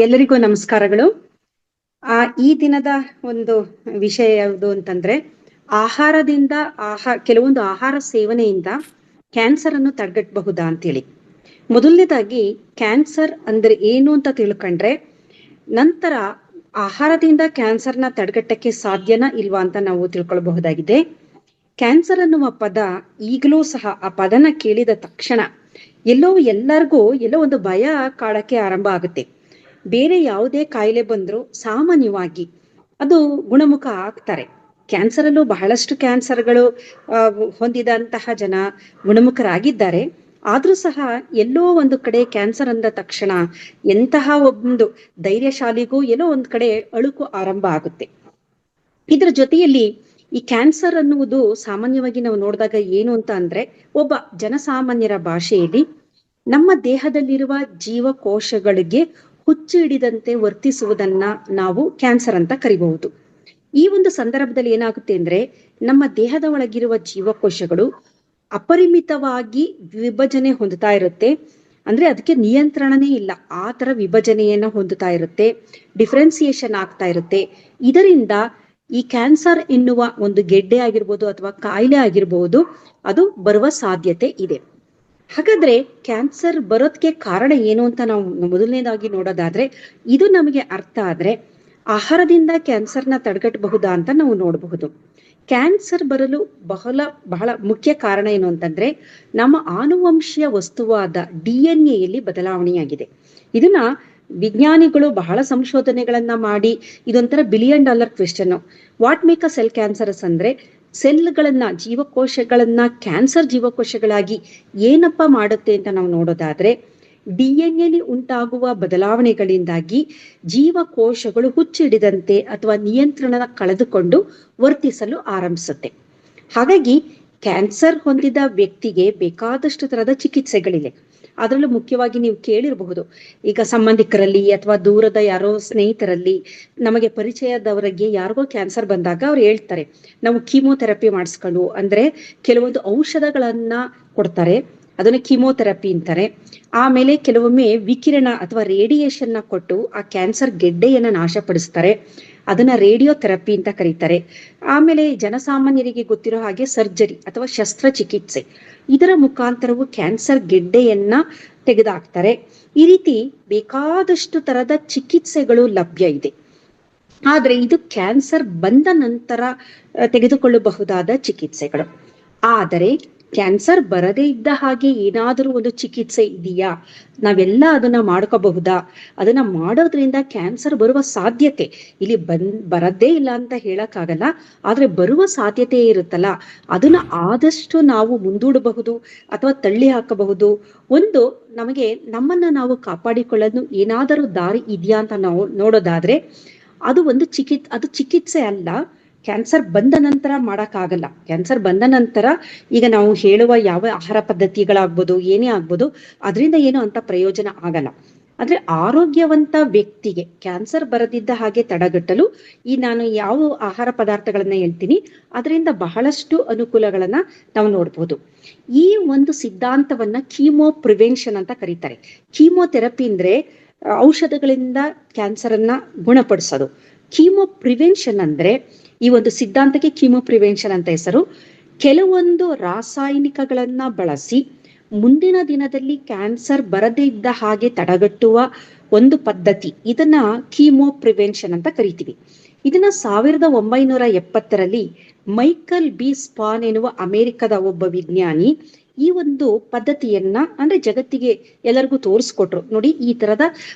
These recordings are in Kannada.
ಎಲ್ಲರಿಗೂ ನಮಸ್ಕಾರಗಳು. ಈ ದಿನದ ಒಂದು ವಿಷಯ ಯಾವುದು ಅಂತಂದ್ರೆ ಆಹಾರದಿಂದ ಕೆಲವೊಂದು ಆಹಾರ ಸೇವನೆಯಿಂದ ಕ್ಯಾನ್ಸರ್ ಅನ್ನು ತಡೆಗಟ್ಟಬಹುದಾ ಅಂತೇಳಿ. ಮೊದಲನೇದಾಗಿ ಕ್ಯಾನ್ಸರ್ ಅಂದ್ರೆ ಏನು ಅಂತ ತಿಳ್ಕೊಂಡ್ರೆ ನಂತರ ಆಹಾರದಿಂದ ಕ್ಯಾನ್ಸರ್ನ ತಡೆಗಟ್ಟಕ್ಕೆ ಸಾಧ್ಯನಾ ಇಲ್ವಾ ಅಂತ ನಾವು ತಿಳ್ಕೊಳ್ಬಹುದಾಗಿದೆ. ಕ್ಯಾನ್ಸರ್ ಅನ್ನುವ ಪದ ಈಗಲೂ ಸಹ ಆ ಪದನ ಕೇಳಿದ ತಕ್ಷಣ ಎಲ್ಲರಿಗೂ ಒಂದು ಭಯ ಕಾಡಕ್ಕೆ ಆರಂಭ ಆಗುತ್ತೆ. ಬೇರೆ ಯಾವುದೇ ಕಾಯಿಲೆ ಬಂದರೂ ಸಾಮಾನ್ಯವಾಗಿ ಅದು ಗುಣಮುಖ ಆಗ್ತಾರೆ. ಕ್ಯಾನ್ಸರ್ ಅಲ್ಲೂ ಬಹಳಷ್ಟು ಕ್ಯಾನ್ಸರ್ಗಳು ಹೊಂದಿದಂತಹ ಜನ ಗುಣಮುಖರಾಗಿದ್ದಾರೆ. ಆದ್ರೂ ಸಹ ಎಲ್ಲೋ ಒಂದು ಕಡೆ ಕ್ಯಾನ್ಸರ್ ಅಂದ ತಕ್ಷಣ ಎಂತಹ ಒಂದು ಧೈರ್ಯಶಾಲಿಗೂ ಒಂದ್ ಕಡೆ ಅಳುಕು ಆರಂಭ ಆಗುತ್ತೆ. ಇದ್ರ ಜೊತೆಯಲ್ಲಿ ಈ ಕ್ಯಾನ್ಸರ್ ಅನ್ನುವುದು ಸಾಮಾನ್ಯವಾಗಿ ನಾವು ನೋಡಿದಾಗ ಏನು ಅಂತ ಅಂದ್ರೆ ಒಬ್ಬ ಜನಸಾಮಾನ್ಯರ ಭಾಷೆಯಲ್ಲಿ ನಮ್ಮ ದೇಹದಲ್ಲಿರುವ ಜೀವಕೋಶಗಳಿಗೆ ಹುಚ್ಚು ಹಿಡಿದಂತೆ ವರ್ತಿಸುವುದನ್ನ ನಾವು ಕ್ಯಾನ್ಸರ್ ಅಂತ ಕರಿಬಹುದು. ಈ ಒಂದು ಸಂದರ್ಭದಲ್ಲಿ ಏನಾಗುತ್ತೆ ಅಂದ್ರೆ ನಮ್ಮ ದೇಹದ ಒಳಗಿರುವ ಜೀವಕೋಶಗಳು ಅಪರಿಮಿತವಾಗಿ ವಿಭಜನೆ ಹೊಂದುತ್ತಾ ಇರುತ್ತೆ. ಅಂದ್ರೆ ಅದಕ್ಕೆ ನಿಯಂತ್ರಣನೇ ಇಲ್ಲ, ಆ ತರ ವಿಭಜನೆಯನ್ನ ಹೊಂದುತ್ತಾ ಇರುತ್ತೆ, ಡಿಫ್ರೆನ್ಸಿಯೇಷನ್ ಆಗ್ತಾ ಇರುತ್ತೆ. ಇದರಿಂದ ಈ ಕ್ಯಾನ್ಸರ್ ಎನ್ನುವ ಒಂದು ಗೆಡ್ಡೆ ಆಗಿರ್ಬೋದು ಅಥವಾ ಕಾಯಿಲೆ ಆಗಿರ್ಬೋದು ಅದು ಬರುವ ಸಾಧ್ಯತೆ ಇದೆ. ಹಾಗಾದ್ರೆ ಕ್ಯಾನ್ಸರ್ ಬರೋದಕ್ಕೆ ಕಾರಣ ಏನು ಅಂತ ನಾವು ಮೊದಲನೇದಾಗಿ ನೋಡೋದಾದ್ರೆ ಇದು ನಮಗೆ ಅರ್ಥ ಆದ್ರೆ ಆಹಾರದಿಂದ ಕ್ಯಾನ್ಸರ್ನ ತಡೆಗಟ್ಟಬಹುದಾ ಅಂತ ನಾವು ನೋಡಬಹುದು. ಕ್ಯಾನ್ಸರ್ ಬರಲು ಬಹಳ ಮುಖ್ಯ ಕಾರಣ ಏನು ಅಂತಂದ್ರೆ ನಮ್ಮ ಆನುವಂಶೀಯ ವಸ್ತುವಾದ DNA ಬದಲಾವಣೆಯಾಗಿದೆ. ಇದನ್ನ ವಿಜ್ಞಾನಿಗಳು ಬಹಳ ಸಂಶೋಧನೆಗಳನ್ನ ಮಾಡಿ ಇದೊಂಥರ $1 billion question. What make a cell cancerous ಅಂದ್ರೆ ಸೆಲ್ಗಳನ್ನ ಜೀವಕೋಶಗಳನ್ನ ಕ್ಯಾನ್ಸರ್ ಜೀವಕೋಶಗಳಾಗಿ ಏನಪ್ಪ ಮಾಡುತ್ತೆ ಅಂತ ನಾವು ನೋಡೋದಾದ್ರೆ DNA ಉಂಟಾಗುವ ಬದಲಾವಣೆಗಳಿಂದಾಗಿ ಜೀವಕೋಶಗಳು ಹುಚ್ಚಿಡಿದಂತೆ ಅಥವಾ ನಿಯಂತ್ರಣ ಕಳೆದುಕೊಂಡು ವರ್ತಿಸಲು ಆರಂಭಿಸುತ್ತೆ. ಹಾಗಾಗಿ ಕ್ಯಾನ್ಸರ್ ಹೊಂದಿದ ವ್ಯಕ್ತಿಗೆ ಬೇಕಾದಷ್ಟು ತರದ ಚಿಕಿತ್ಸೆಗಳಿವೆ. ಅದರಲ್ಲೂ ಮುಖ್ಯವಾಗಿ ನೀವು ಕೇಳಿರಬಹುದು, ಈಗ ಸಂಬಂಧಿಕರಲ್ಲಿ ಅಥವಾ ದೂರದ ಯಾರೋ ಸ್ನೇಹಿತರಲ್ಲಿ ನಮಗೆ ಪರಿಚಯದವರಿಗೆ ಯಾರಿಗೋ ಕ್ಯಾನ್ಸರ್ ಬಂದಾಗ ಅವ್ರು ಹೇಳ್ತಾರೆ ನಾವು ಕೀಮೋಥೆರಪಿ ಮಾಡಿಸ್ಕೊಂಡು, ಅಂದ್ರೆ ಕೆಲವೊಂದು ಔಷಧಗಳನ್ನ ಕೊಡ್ತಾರೆ, ಅದನ್ನ ಕೀಮೋಥೆರಪಿ ಅಂತಾರೆ. ಆಮೇಲೆ ಕೆಲವೊಮ್ಮೆ ವಿಕಿರಣ ಅಥವಾ ರೇಡಿಯೇಷನ್ ನ ಕೊಟ್ಟು ಆ ಕ್ಯಾನ್ಸರ್ ಗೆಡ್ಡೆಯನ್ನ ನಾಶಪಡಿಸ್ತಾರೆ, ಅದನ್ನ ರೇಡಿಯೋಥೆರಪಿ ಅಂತ ಕರೀತಾರೆ. ಆಮೇಲೆ ಜನಸಾಮಾನ್ಯರಿಗೆ ಗೊತ್ತಿರೋ ಹಾಗೆ ಸರ್ಜರಿ ಅಥವಾ ಶಸ್ತ್ರಚಿಕಿತ್ಸೆ, ಇದರ ಮುಖಾಂತರವು ಕ್ಯಾನ್ಸರ್ ಗೆಡ್ಡೆಯನ್ನ ತೆಗೆದುಹಾಕ್ತಾರೆ. ಈ ರೀತಿ ಬೇಕಾದಷ್ಟು ತರದ ಚಿಕಿತ್ಸೆಗಳು ಲಭ್ಯ ಇದೆ. ಆದ್ರೆ ಇದು ಕ್ಯಾನ್ಸರ್ ಬಂದ ನಂತರ ತೆಗೆದುಕೊಳ್ಳಬಹುದಾದ ಚಿಕಿತ್ಸೆಗಳು. ಆದರೆ ಕ್ಯಾನ್ಸರ್ ಬರದೇ ಇದ್ದ ಹಾಗೆ ಏನಾದರೂ ಒಂದು ಚಿಕಿತ್ಸೆ ಇದೆಯಾ, ನಾವೆಲ್ಲ ಅದನ್ನ ಮಾಡ್ಕೋಬಹುದಾ? ಅದನ್ನ ಮಾಡೋದ್ರಿಂದ ಕ್ಯಾನ್ಸರ್ ಬರುವ ಸಾಧ್ಯತೆ ಇಲ್ಲಿ ಬರದೇ ಇಲ್ಲ ಅಂತ ಹೇಳಕ್ಕಾಗಲ್ಲ, ಆದ್ರೆ ಬರುವ ಸಾಧ್ಯತೆ ಇರುತ್ತಲ್ಲ ಅದನ್ನ ಆದಷ್ಟು ನಾವು ಮುಂದೂಡಬಹುದು ಅಥವಾ ತಳ್ಳಿ ಹಾಕಬಹುದು. ಒಂದು ನಮಗೆ ನಮ್ಮನ್ನ ನಾವು ಕಾಪಾಡಿಕೊಳ್ಳಲು ಏನಾದರೂ ದಾರಿ ಇದೆಯಾ ಅಂತ ನಾವು ನೋಡೋದಾದ್ರೆ ಅದು ಒಂದು ಚಿಕಿತ್ಸೆ ಅಲ್ಲ. ಕ್ಯಾನ್ಸರ್ ಬಂದ ನಂತರ ಮಾಡಕ್ಕಾಗಲ್ಲ. ಕ್ಯಾನ್ಸರ್ ಬಂದ ನಂತರ ಈಗ ನಾವು ಹೇಳುವ ಯಾವ ಆಹಾರ ಪದ್ಧತಿಗಳಾಗ್ಬೋದು, ಏನೇ ಆಗ್ಬೋದು, ಅದರಿಂದ ಏನು ಅಂತ ಪ್ರಯೋಜನ ಆಗಲ್ಲ. ಆದ್ರೆ ಆರೋಗ್ಯವಂತ ವ್ಯಕ್ತಿಗೆ ಕ್ಯಾನ್ಸರ್ ಬರದಿದ್ದ ಹಾಗೆ ತಡೆಗಟ್ಟಲು ನಾನು ಯಾವ ಆಹಾರ ಪದಾರ್ಥಗಳನ್ನ ಹೇಳ್ತೀನಿ ಅದರಿಂದ ಬಹಳಷ್ಟು ಅನುಕೂಲಗಳನ್ನ ನಾವು ನೋಡ್ಬೋದು. ಈ ಒಂದು ಸಿದ್ಧಾಂತವನ್ನ ಕೀಮೋ ಪ್ರಿವೆನ್ಷನ್ ಅಂತ ಕರೀತಾರೆ. ಕೀಮೋಥೆರಪಿ ಅಂದ್ರೆ ಔಷಧಗಳಿಂದ ಕ್ಯಾನ್ಸರ್ ಅನ್ನ ಗುಣಪಡಿಸೋದು. ಕೀಮೋ ಪ್ರಿವೆನ್ಷನ್ ಅಂದ್ರೆ ಈ ಒಂದು ಸಿದ್ಧಾಂತಕ್ಕೆ ಕೀಮೋ ಪ್ರಿವೆನ್ಷನ್ ಅಂತ ಹೆಸರು. ಕೆಲವೊಂದು ರಾಸಾಯನಿಕಗಳನ್ನ ಬಳಸಿ ಮುಂದಿನ ದಿನದಲ್ಲಿ ಕ್ಯಾನ್ಸರ್ ಬರದೇ ಇದ್ದ ಹಾಗೆ ತಡೆಗಟ್ಟುವ ಒಂದು ಪದ್ಧತಿ, ಇದನ್ನ ಕೀಮೋ ಪ್ರಿವೆನ್ಷನ್ ಅಂತ ಕರಿತೀವಿ. ಇದನ್ನ 1970ರಲ್ಲಿ ಮೈಕಲ್ ಬಿ ಸ್ಪಾನ್ ಎನ್ನುವ ಅಮೆರಿಕದ ಒಬ್ಬ ವಿಜ್ಞಾನಿ ಈ ಒಂದು ಪದ್ಧತಿಯನ್ನ ಅಂದ್ರೆ ಜಗತ್ತಿಗೆ ಎಲ್ಲರಿಗೂ ತೋರಿಸ್ಕೊಟ್ರು. ನೋಡಿ, ಈ ತರದ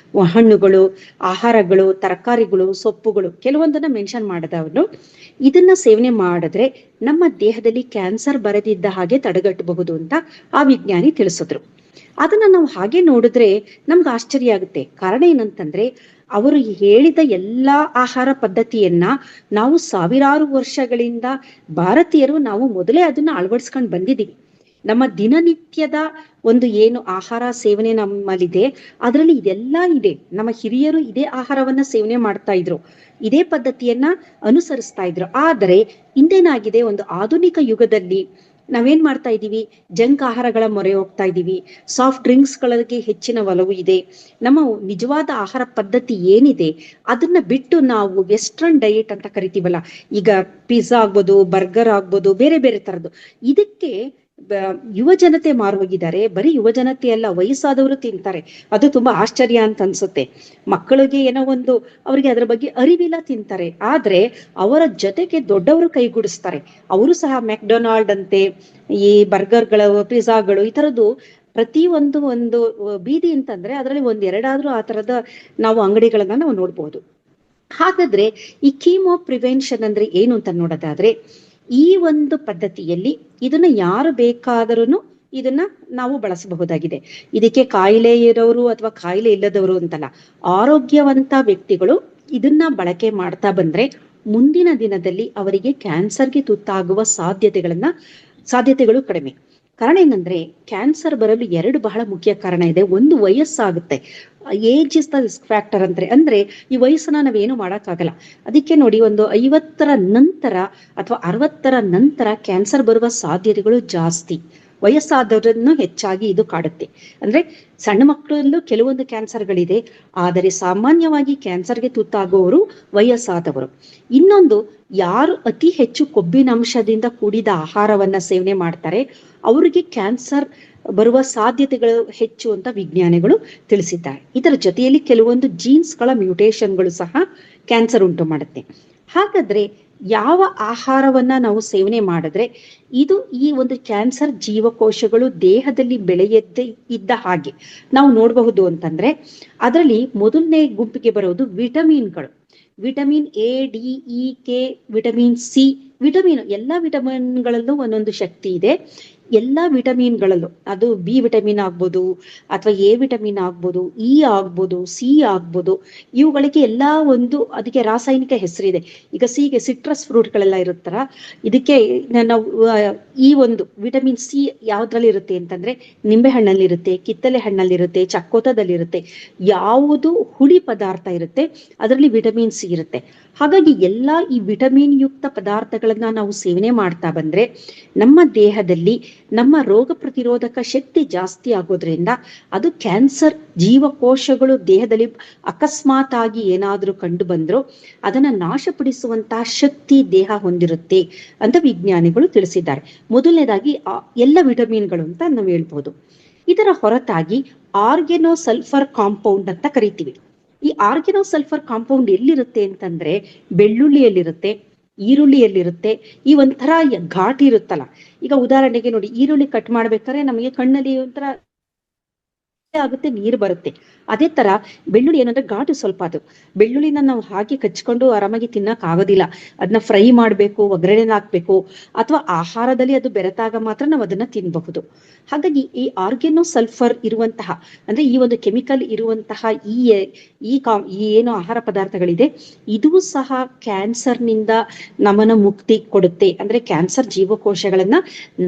ಹಣ್ಣುಗಳು, ಆಹಾರಗಳು, ತರಕಾರಿಗಳು, ಸೊಪ್ಪುಗಳು ಕೆಲವೊಂದನ್ನ ಮೆನ್ಷನ್ ಮಾಡಿದವನು ಇದನ್ನ ಸೇವನೆ ಮಾಡಿದ್ರೆ ನಮ್ಮ ದೇಹದಲ್ಲಿ ಕ್ಯಾನ್ಸರ್ ಬರದಿದ್ದ ಹಾಗೆ ತಡೆಗಟ್ಟಬಹುದು ಅಂತ ಆ ವಿಜ್ಞಾನಿ ತಿಳಿಸಿದ್ರು. ಅದನ್ನ ನಾವು ಹಾಗೆ ನೋಡಿದ್ರೆ ನಮ್ಗೆ ಆಶ್ಚರ್ಯ ಆಗುತ್ತೆ. ಕಾರಣ ಏನಂತಂದ್ರೆ ಅವರು ಹೇಳಿದ ಎಲ್ಲಾ ಆಹಾರ ಪದ್ಧತಿಯನ್ನ ನಾವು ಸಾವಿರಾರು ವರ್ಷಗಳಿಂದ ಭಾರತೀಯರು ನಾವು ಮೊದಲೇ ಅದನ್ನ ಅಳವಡಿಸ್ಕೊಂಡು ಬಂದಿದ್ದೀವಿ. ನಮ್ಮ ದಿನನಿತ್ಯದ ಒಂದು ಏನು ಆಹಾರ ಸೇವನೆ ನಮ್ಮಲ್ಲಿದೆ ಅದರಲ್ಲಿ ಇದೆಲ್ಲ ಇದೆ. ನಮ್ಮ ಹಿರಿಯರು ಇದೇ ಆಹಾರವನ್ನ ಸೇವನೆ ಮಾಡ್ತಾ ಇದ್ರು, ಇದೇ ಪದ್ಧತಿಯನ್ನ ಅನುಸರಿಸ್ತಾ ಇದ್ರು. ಆದರೆ ಇಂದೇನಾಗಿದೆ, ಒಂದು ಆಧುನಿಕ ಯುಗದಲ್ಲಿ ನಾವೇನ್ ಮಾಡ್ತಾ ಇದ್ದೀವಿ, ಜಂಕ್ ಆಹಾರಗಳ ಮೊರೆ ಹೋಗ್ತಾ ಇದ್ದೀವಿ, ಸಾಫ್ಟ್ ಡ್ರಿಂಕ್ಸ್ ಗಳಿಗೆ ಹೆಚ್ಚಿನ ಒಲವು ಇದೆ. ನಮ್ಮ ನಿಜವಾದ ಆಹಾರ ಪದ್ಧತಿ ಏನಿದೆ ಅದನ್ನ ಬಿಟ್ಟು ನಾವು ವೆಸ್ಟರ್ನ್ ಡಯಟ್ ಅಂತ ಕರಿತೀವಲ್ಲ, ಈಗ ಪಿಜ್ಜಾ ಆಗ್ಬೋದು, ಬರ್ಗರ್ ಆಗ್ಬೋದು, ಬೇರೆ ಬೇರೆ ತರದ್ದು, ಇದಕ್ಕೆ ಯುವ ಜನತೆ ಮಾರು ಹೋಗಿದ್ದಾರೆ. ಬರೀ ಯುವ ಜನತೆ ಅಲ್ಲ, ವಯಸ್ಸಾದವರು ತಿಂತಾರೆ. ಅದು ತುಂಬಾ ಆಶ್ಚರ್ಯ ಅಂತ ಅನ್ಸುತ್ತೆ. ಮಕ್ಕಳಿಗೆ ಏನೋ ಒಂದು ಅವ್ರಿಗೆ ಅದ್ರ ಬಗ್ಗೆ ಅರಿವಿಲ್ಲ, ತಿಂತಾರೆ. ಆದ್ರೆ ಅವರ ಜೊತೆಗೆ ದೊಡ್ಡವರು ಕೈಗೂಡಿಸ್ತಾರೆ. ಅವರು ಸಹ ಮೆಕ್ಡೊನಾಲ್ಡ್ ಅಂತೆ, ಈ ಬರ್ಗರ್ಗಳು, ಪಿಜ್ಜಾಗಳು, ಈ ತರದ್ದು ಪ್ರತಿ ಒಂದು ಬೀದಿ ಅಂತಂದ್ರೆ ಅದರಲ್ಲಿ ಒಂದೆರಡಾದ್ರೂ ಆ ತರದ ನಾವು ಅಂಗಡಿಗಳನ್ನ ನಾವು ನೋಡ್ಬೋದು. ಹಾಗಾದ್ರೆ ಈ ಕೀಮೋ ಪ್ರಿವೆನ್ಷನ್ ಅಂದ್ರೆ ಏನು ಅಂತ ನೋಡೋದಾದ್ರೆ, ಈ ಒಂದು ಪದ್ಧತಿಯಲ್ಲಿ ಇದನ್ನ ಯಾರು ಬೇಕಾದರೂ ಇದನ್ನ ನಾವು ಬಳಸಬಹುದಾಗಿದೆ. ಇದಕ್ಕೆ ಕಾಯಿಲೆ ಇರೋರು ಅಥವಾ ಕಾಯಿಲೆ ಇಲ್ಲದವರು ಅಂತಲ್ಲ, ಆರೋಗ್ಯವಂತ ವ್ಯಕ್ತಿಗಳು ಇದನ್ನ ಬಳಕೆ ಮಾಡ್ತಾ ಬಂದ್ರೆ ಮುಂದಿನ ದಿನದಲ್ಲಿ ಅವರಿಗೆ ಕ್ಯಾನ್ಸರ್ಗೆ ತುತ್ತಾಗುವ ಸಾಧ್ಯತೆಗಳು ಕಡಿಮೆ. ಕಾರಣ ಏನಂದ್ರೆ, ಕ್ಯಾನ್ಸರ್ ಬರಲು ಎರಡು ಬಹಳ ಮುಖ್ಯ ಕಾರಣ ಇದೆ. ಒಂದು, ವಯಸ್ಸಾಗುತ್ತೆ. Age is the risk factor ಅಂದ್ರೆ ಈ ವಯಸ್ಸನ್ನ ನಾವೇನು ಮಾಡಕ್ಕಾಗಲ್ಲ. ಅದಕ್ಕೆ ನೋಡಿ, ಒಂದು 50ರ ನಂತರ ಅಥವಾ 60ರ ನಂತರ ಕ್ಯಾನ್ಸರ್ ಬರುವ ಸಾಧ್ಯತೆಗಳು ಜಾಸ್ತಿ. ವಯಸ್ಸಾದವರನ್ನು ಹೆಚ್ಚಾಗಿ ಇದು ಕಾಡುತ್ತೆ. ಅಂದ್ರೆ ಸಣ್ಣ ಮಕ್ಕಳಲ್ಲೂ ಕೆಲವೊಂದು ಕ್ಯಾನ್ಸರ್ಗಳಿದೆ, ಆದರೆ ಸಾಮಾನ್ಯವಾಗಿ ಕ್ಯಾನ್ಸರ್ಗೆ ತುತ್ತಾಗುವವರು ವಯಸ್ಸಾದವರು. ಇನ್ನೊಂದು, ಯಾರು ಅತಿ ಹೆಚ್ಚು ಕೊಬ್ಬಿನಾಂಶದಿಂದ ಕೂಡಿದ ಆಹಾರವನ್ನ ಸೇವನೆ ಮಾಡ್ತಾರೆ ಅವರಿಗೆ ಕ್ಯಾನ್ಸರ್ ಬರುವ ಸಾಧ್ಯತೆಗಳು ಹೆಚ್ಚು ಅಂತ ವಿಜ್ಞಾನಿಗಳು ತಿಳಿಸಿದ್ದಾರೆ. ಇದರ ಜೊತೆಯಲ್ಲಿ ಕೆಲವೊಂದು ಜೀನ್ಸ್ಗಳ ಮ್ಯೂಟೇಶನ್ಗಳು ಸಹ ಕ್ಯಾನ್ಸರ್ ಉಂಟು ಮಾಡುತ್ತೆ. ಹಾಗಾದ್ರೆ ಯಾವ ಆಹಾರವನ್ನ ನಾವು ಸೇವನೆ ಮಾಡಿದ್ರೆ ಇದು ಈ ಒಂದು ಕ್ಯಾನ್ಸರ್ ಜೀವಕೋಶಗಳು ದೇಹದಲ್ಲಿ ಬೆಳೆಯದ್ದೇ ಇದ್ದ ಹಾಗೆ ನಾವು ನೋಡಬಹುದು ಅಂತಂದ್ರೆ, ಅದರಲ್ಲಿ ಮೊದಲನೇ ಗುಂಪಿಗೆ ಬರೋದು ವಿಟಮಿನ್ಗಳು. Vitamin A, D, E, K, vitamin C. ಎಲ್ಲಾ ವಿಟಮಿನ್ಗಳಲ್ಲೂ ಒಂದೊಂದು ಶಕ್ತಿ ಇದೆ. ಎಲ್ಲಾ ವಿಟಮಿನ್ಗಳಲ್ಲೂ, ಅದು ಬಿ ವಿಟಮಿನ್ ಆಗ್ಬೋದು, ಅಥವಾ ಎ ವಿಟಮಿನ್ ಆಗ್ಬೋದು, ಇ ಆಗ್ಬೋದು, ಸಿ ಆಗ್ಬೋದು, ಇವುಗಳಿಗೆ ಎಲ್ಲಾ ಅದಕ್ಕೆ ರಾಸಾಯನಿಕ ಹೆಸರಿದೆ. ಈಗ ಸಿಗೆ ಸಿಟ್ರಸ್ ಫ್ರೂಟ್ಗಳೆಲ್ಲ ಇರುತ್ತಲ್ಲ, ಇದಕ್ಕೆ ನಾವು ಈ ಒಂದು ವಿಟಮಿನ್ ಸಿ ಯಾವ್ದ್ರಲ್ಲಿ ಇರುತ್ತೆ ಅಂತಂದ್ರೆ, ನಿಂಬೆ ಹಣ್ಣಲ್ಲಿರುತ್ತೆ, ಕಿತ್ತಲೆ ಹಣ್ಣಲ್ಲಿರುತ್ತೆ, ಚಕ್ಕೋತದಲ್ಲಿರುತ್ತೆ. ಯಾವುದು ಹುಳಿ ಪದಾರ್ಥ ಇರುತ್ತೆ ಅದರಲ್ಲಿ ವಿಟಮಿನ್ ಸಿ ಇರುತ್ತೆ. ಹಾಗಾಗಿ ಎಲ್ಲಾ ಈ ವಿಟಮಿನ್ ಯುಕ್ತ ಪದಾರ್ಥಗಳನ್ನ ನಾವು ಸೇವನೆ ಮಾಡ್ತಾ ಬಂದ್ರೆ ನಮ್ಮ ದೇಹದಲ್ಲಿ ನಮ್ಮ ರೋಗ ಪ್ರತಿರೋಧಕ ಶಕ್ತಿ ಜಾಸ್ತಿ ಆಗೋದ್ರಿಂದ ಅದು ಕ್ಯಾನ್ಸರ್ ಜೀವಕೋಶಗಳು ದೇಹದಲ್ಲಿ ಅಕಸ್ಮಾತ್ ಆಗಿ ಏನಾದ್ರೂ ಕಂಡು ಬಂದ್ರು ಅದನ್ನ ನಾಶಪಡಿಸುವಂತಹ ಶಕ್ತಿ ದೇಹ ಹೊಂದಿರುತ್ತೆ ಅಂತ ವಿಜ್ಞಾನಿಗಳು ತಿಳಿಸಿದ್ದಾರೆ. ಮೊದಲನೇದಾಗಿ ಎಲ್ಲ ವಿಟಮಿನ್ಗಳು ಅಂತ ನಾವು ಹೇಳ್ಬೋದು. ಇದರ ಹೊರತಾಗಿ ಆರ್ಗೆನೋಸಲ್ಫರ್ ಕಾಂಪೌಂಡ್ ಅಂತ ಕರಿತೀವಿ. ಈ ಆರ್ಗೆನೋಸಲ್ಫರ್ ಕಾಂಪೌಂಡ್ ಎಲ್ಲಿರುತ್ತೆ ಅಂತಂದ್ರೆ, ಬೆಳ್ಳುಳ್ಳಿಯಲ್ಲಿರುತ್ತೆ, ಈರುಳ್ಳಿಯಲ್ಲಿರುತ್ತೆ. ಈ ಒಂಥರ ಘಾಟಿ ಇರುತ್ತಲ್ಲ, ಈಗ ಉದಾಹರಣೆಗೆ ನೋಡಿ, ಈರುಳ್ಳಿ ಕಟ್ ಮಾಡ್ಬೇಕಾದ್ರೆ ನಮಗೆ ಕಣ್ಣಲ್ಲಿ ಒಂಥರ ಆಗುತ್ತೆ, ನೀರು ಬರುತ್ತೆ. ಅದೇ ತರ ಬೆಳ್ಳುಳ್ಳಿ ಏನಂದ್ರೆ ಘಾಟು ಸ್ವಲ್ಪ. ಅದು ಬೆಳ್ಳುಳ್ಳಿನ ನಾವು ಹಾಕಿ ಕಚ್ಕೊಂಡು ಆರಾಮಾಗಿ ತಿನ್ನಕ್ ಆಗೋದಿಲ್ಲ. ಅದನ್ನ ಫ್ರೈ ಮಾಡ್ಬೇಕು, ಒಗ್ಗರಣೆ ಹಾಕ್ಬೇಕು, ಅಥವಾ ಆಹಾರದಲ್ಲಿ ಅದು ಬೆರೆತಾಗ ಮಾತ್ರ ನಾವು ಅದನ್ನ ತಿನ್ಬಹುದು. ಹಾಗಾಗಿ ಈ ಆರ್ಗೆನೋಸಲ್ಫರ್ ಇರುವಂತಹ, ಅಂದ್ರೆ ಈ ಒಂದು ಕೆಮಿಕಲ್ ಇರುವಂತಹ ಈ ಏನು ಆಹಾರ ಪದಾರ್ಥಗಳಿದೆ, ಇದು ಸಹ ಕ್ಯಾನ್ಸರ್ನಿಂದ ನಮ್ಮನ್ನ ಮುಕ್ತಿ ಕೊಡುತ್ತೆ. ಅಂದ್ರೆ ಕ್ಯಾನ್ಸರ್ ಜೀವಕೋಶಗಳನ್ನ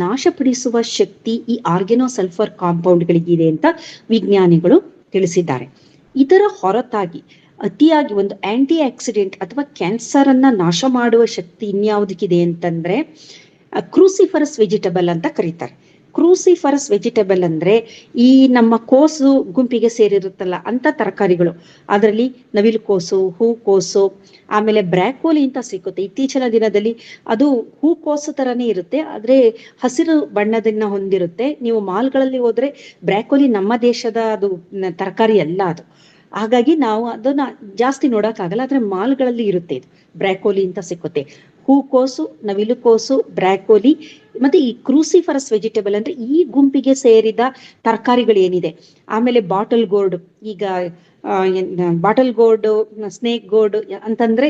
ನಾಶಪಡಿಸುವ ಶಕ್ತಿ ಈ ಆರ್ಗೆನೋಸಲ್ಫರ್ ಕಾಂಪೌಂಡ್ಗಳಿಗಿದೆ ಅಂತ ವಿಜ್ಞಾನಿಗಳು ತಿಳಿಸಿದ್ದಾರೆ. ಇದರ ಹೊರತಾಗಿ ಅತಿಯಾಗಿ ಒಂದು ಆಂಟಿ ಆಕ್ಸಿಡೆಂಟ್ ಅಥವಾ ಕ್ಯಾನ್ಸರ್ ಅನ್ನ ನಾಶ ಮಾಡುವ ಶಕ್ತಿ ಇನ್ಯಾವುದಕ್ಕಿದೆ ಅಂತಂದ್ರೆ, ಕ್ರೂಸಿಫರಸ್ ವೆಜಿಟಬಲ್ ಅಂತ ಕರೀತಾರೆ. ಕ್ರೂಸಿಫರಸ್ ವೆಜಿಟಬಲ್ ಅಂದ್ರೆ ಈ ನಮ್ಮ ಕೋಸು ಗುಂಪಿಗೆ ಸೇರಿರುತ್ತಲ್ಲ ಅಂತ ತರಕಾರಿಗಳು. ಅದರಲ್ಲಿ ನವಿಲುಕೋಸು, ಹೂಕೋಸು, ಆಮೇಲೆ ಬ್ರಾಕೋಲಿ ಅಂತ ಸಿಗುತ್ತೆ. ಇತ್ತೀಚಿನ ದಿನದಲ್ಲಿ ಅದು ಹೂಕೋಸು ತರನೇ ಇರುತ್ತೆ, ಆದ್ರೆ ಹಸಿರು ಬಣ್ಣದನ್ನ ಹೊಂದಿರುತ್ತೆ. ನೀವು ಮಾಲ್ಗಳಲ್ಲಿ ಹೋದ್ರೆ ಬ್ರಾಕೋಲಿ ನಮ್ಮ ದೇಶದ ಅದು ತರಕಾರಿ ಅಲ್ಲ ಅದು. ಹಾಗಾಗಿ ನಾವು ಅದನ್ನ ಜಾಸ್ತಿ ನೋಡಕ್ಕಾಗಲ್ಲ, ಆದ್ರೆ ಮಾಲ್ಗಳಲ್ಲಿ ಇರುತ್ತೆ. ಇದು ಬ್ರಾಕೋಲಿ ಅಂತ ಸಿಕ್ಕುತ್ತೆ. ಹೂಕೋಸು, ನವಿಲುಕೋಸು, ಬ್ರಾಕೋಲಿ ಮತ್ತೆ ಈ ಕ್ರೂಸಿಫರಸ್ ವೆಜಿಟೇಬಲ್ ಅಂದ್ರೆ ಈ ಗುಂಪಿಗೆ ಸೇರಿದ ತರಕಾರಿಗಳು ಏನಿದೆ. ಆಮೇಲೆ ಬಾಟಲ್ ಗೋರ್ಡ್, ಈಗ ಬಾಟಲ್ ಗೋರ್ಡ್, ಸ್ನೇಕ್ ಗೋರ್ಡ್ ಅಂತಂದ್ರೆ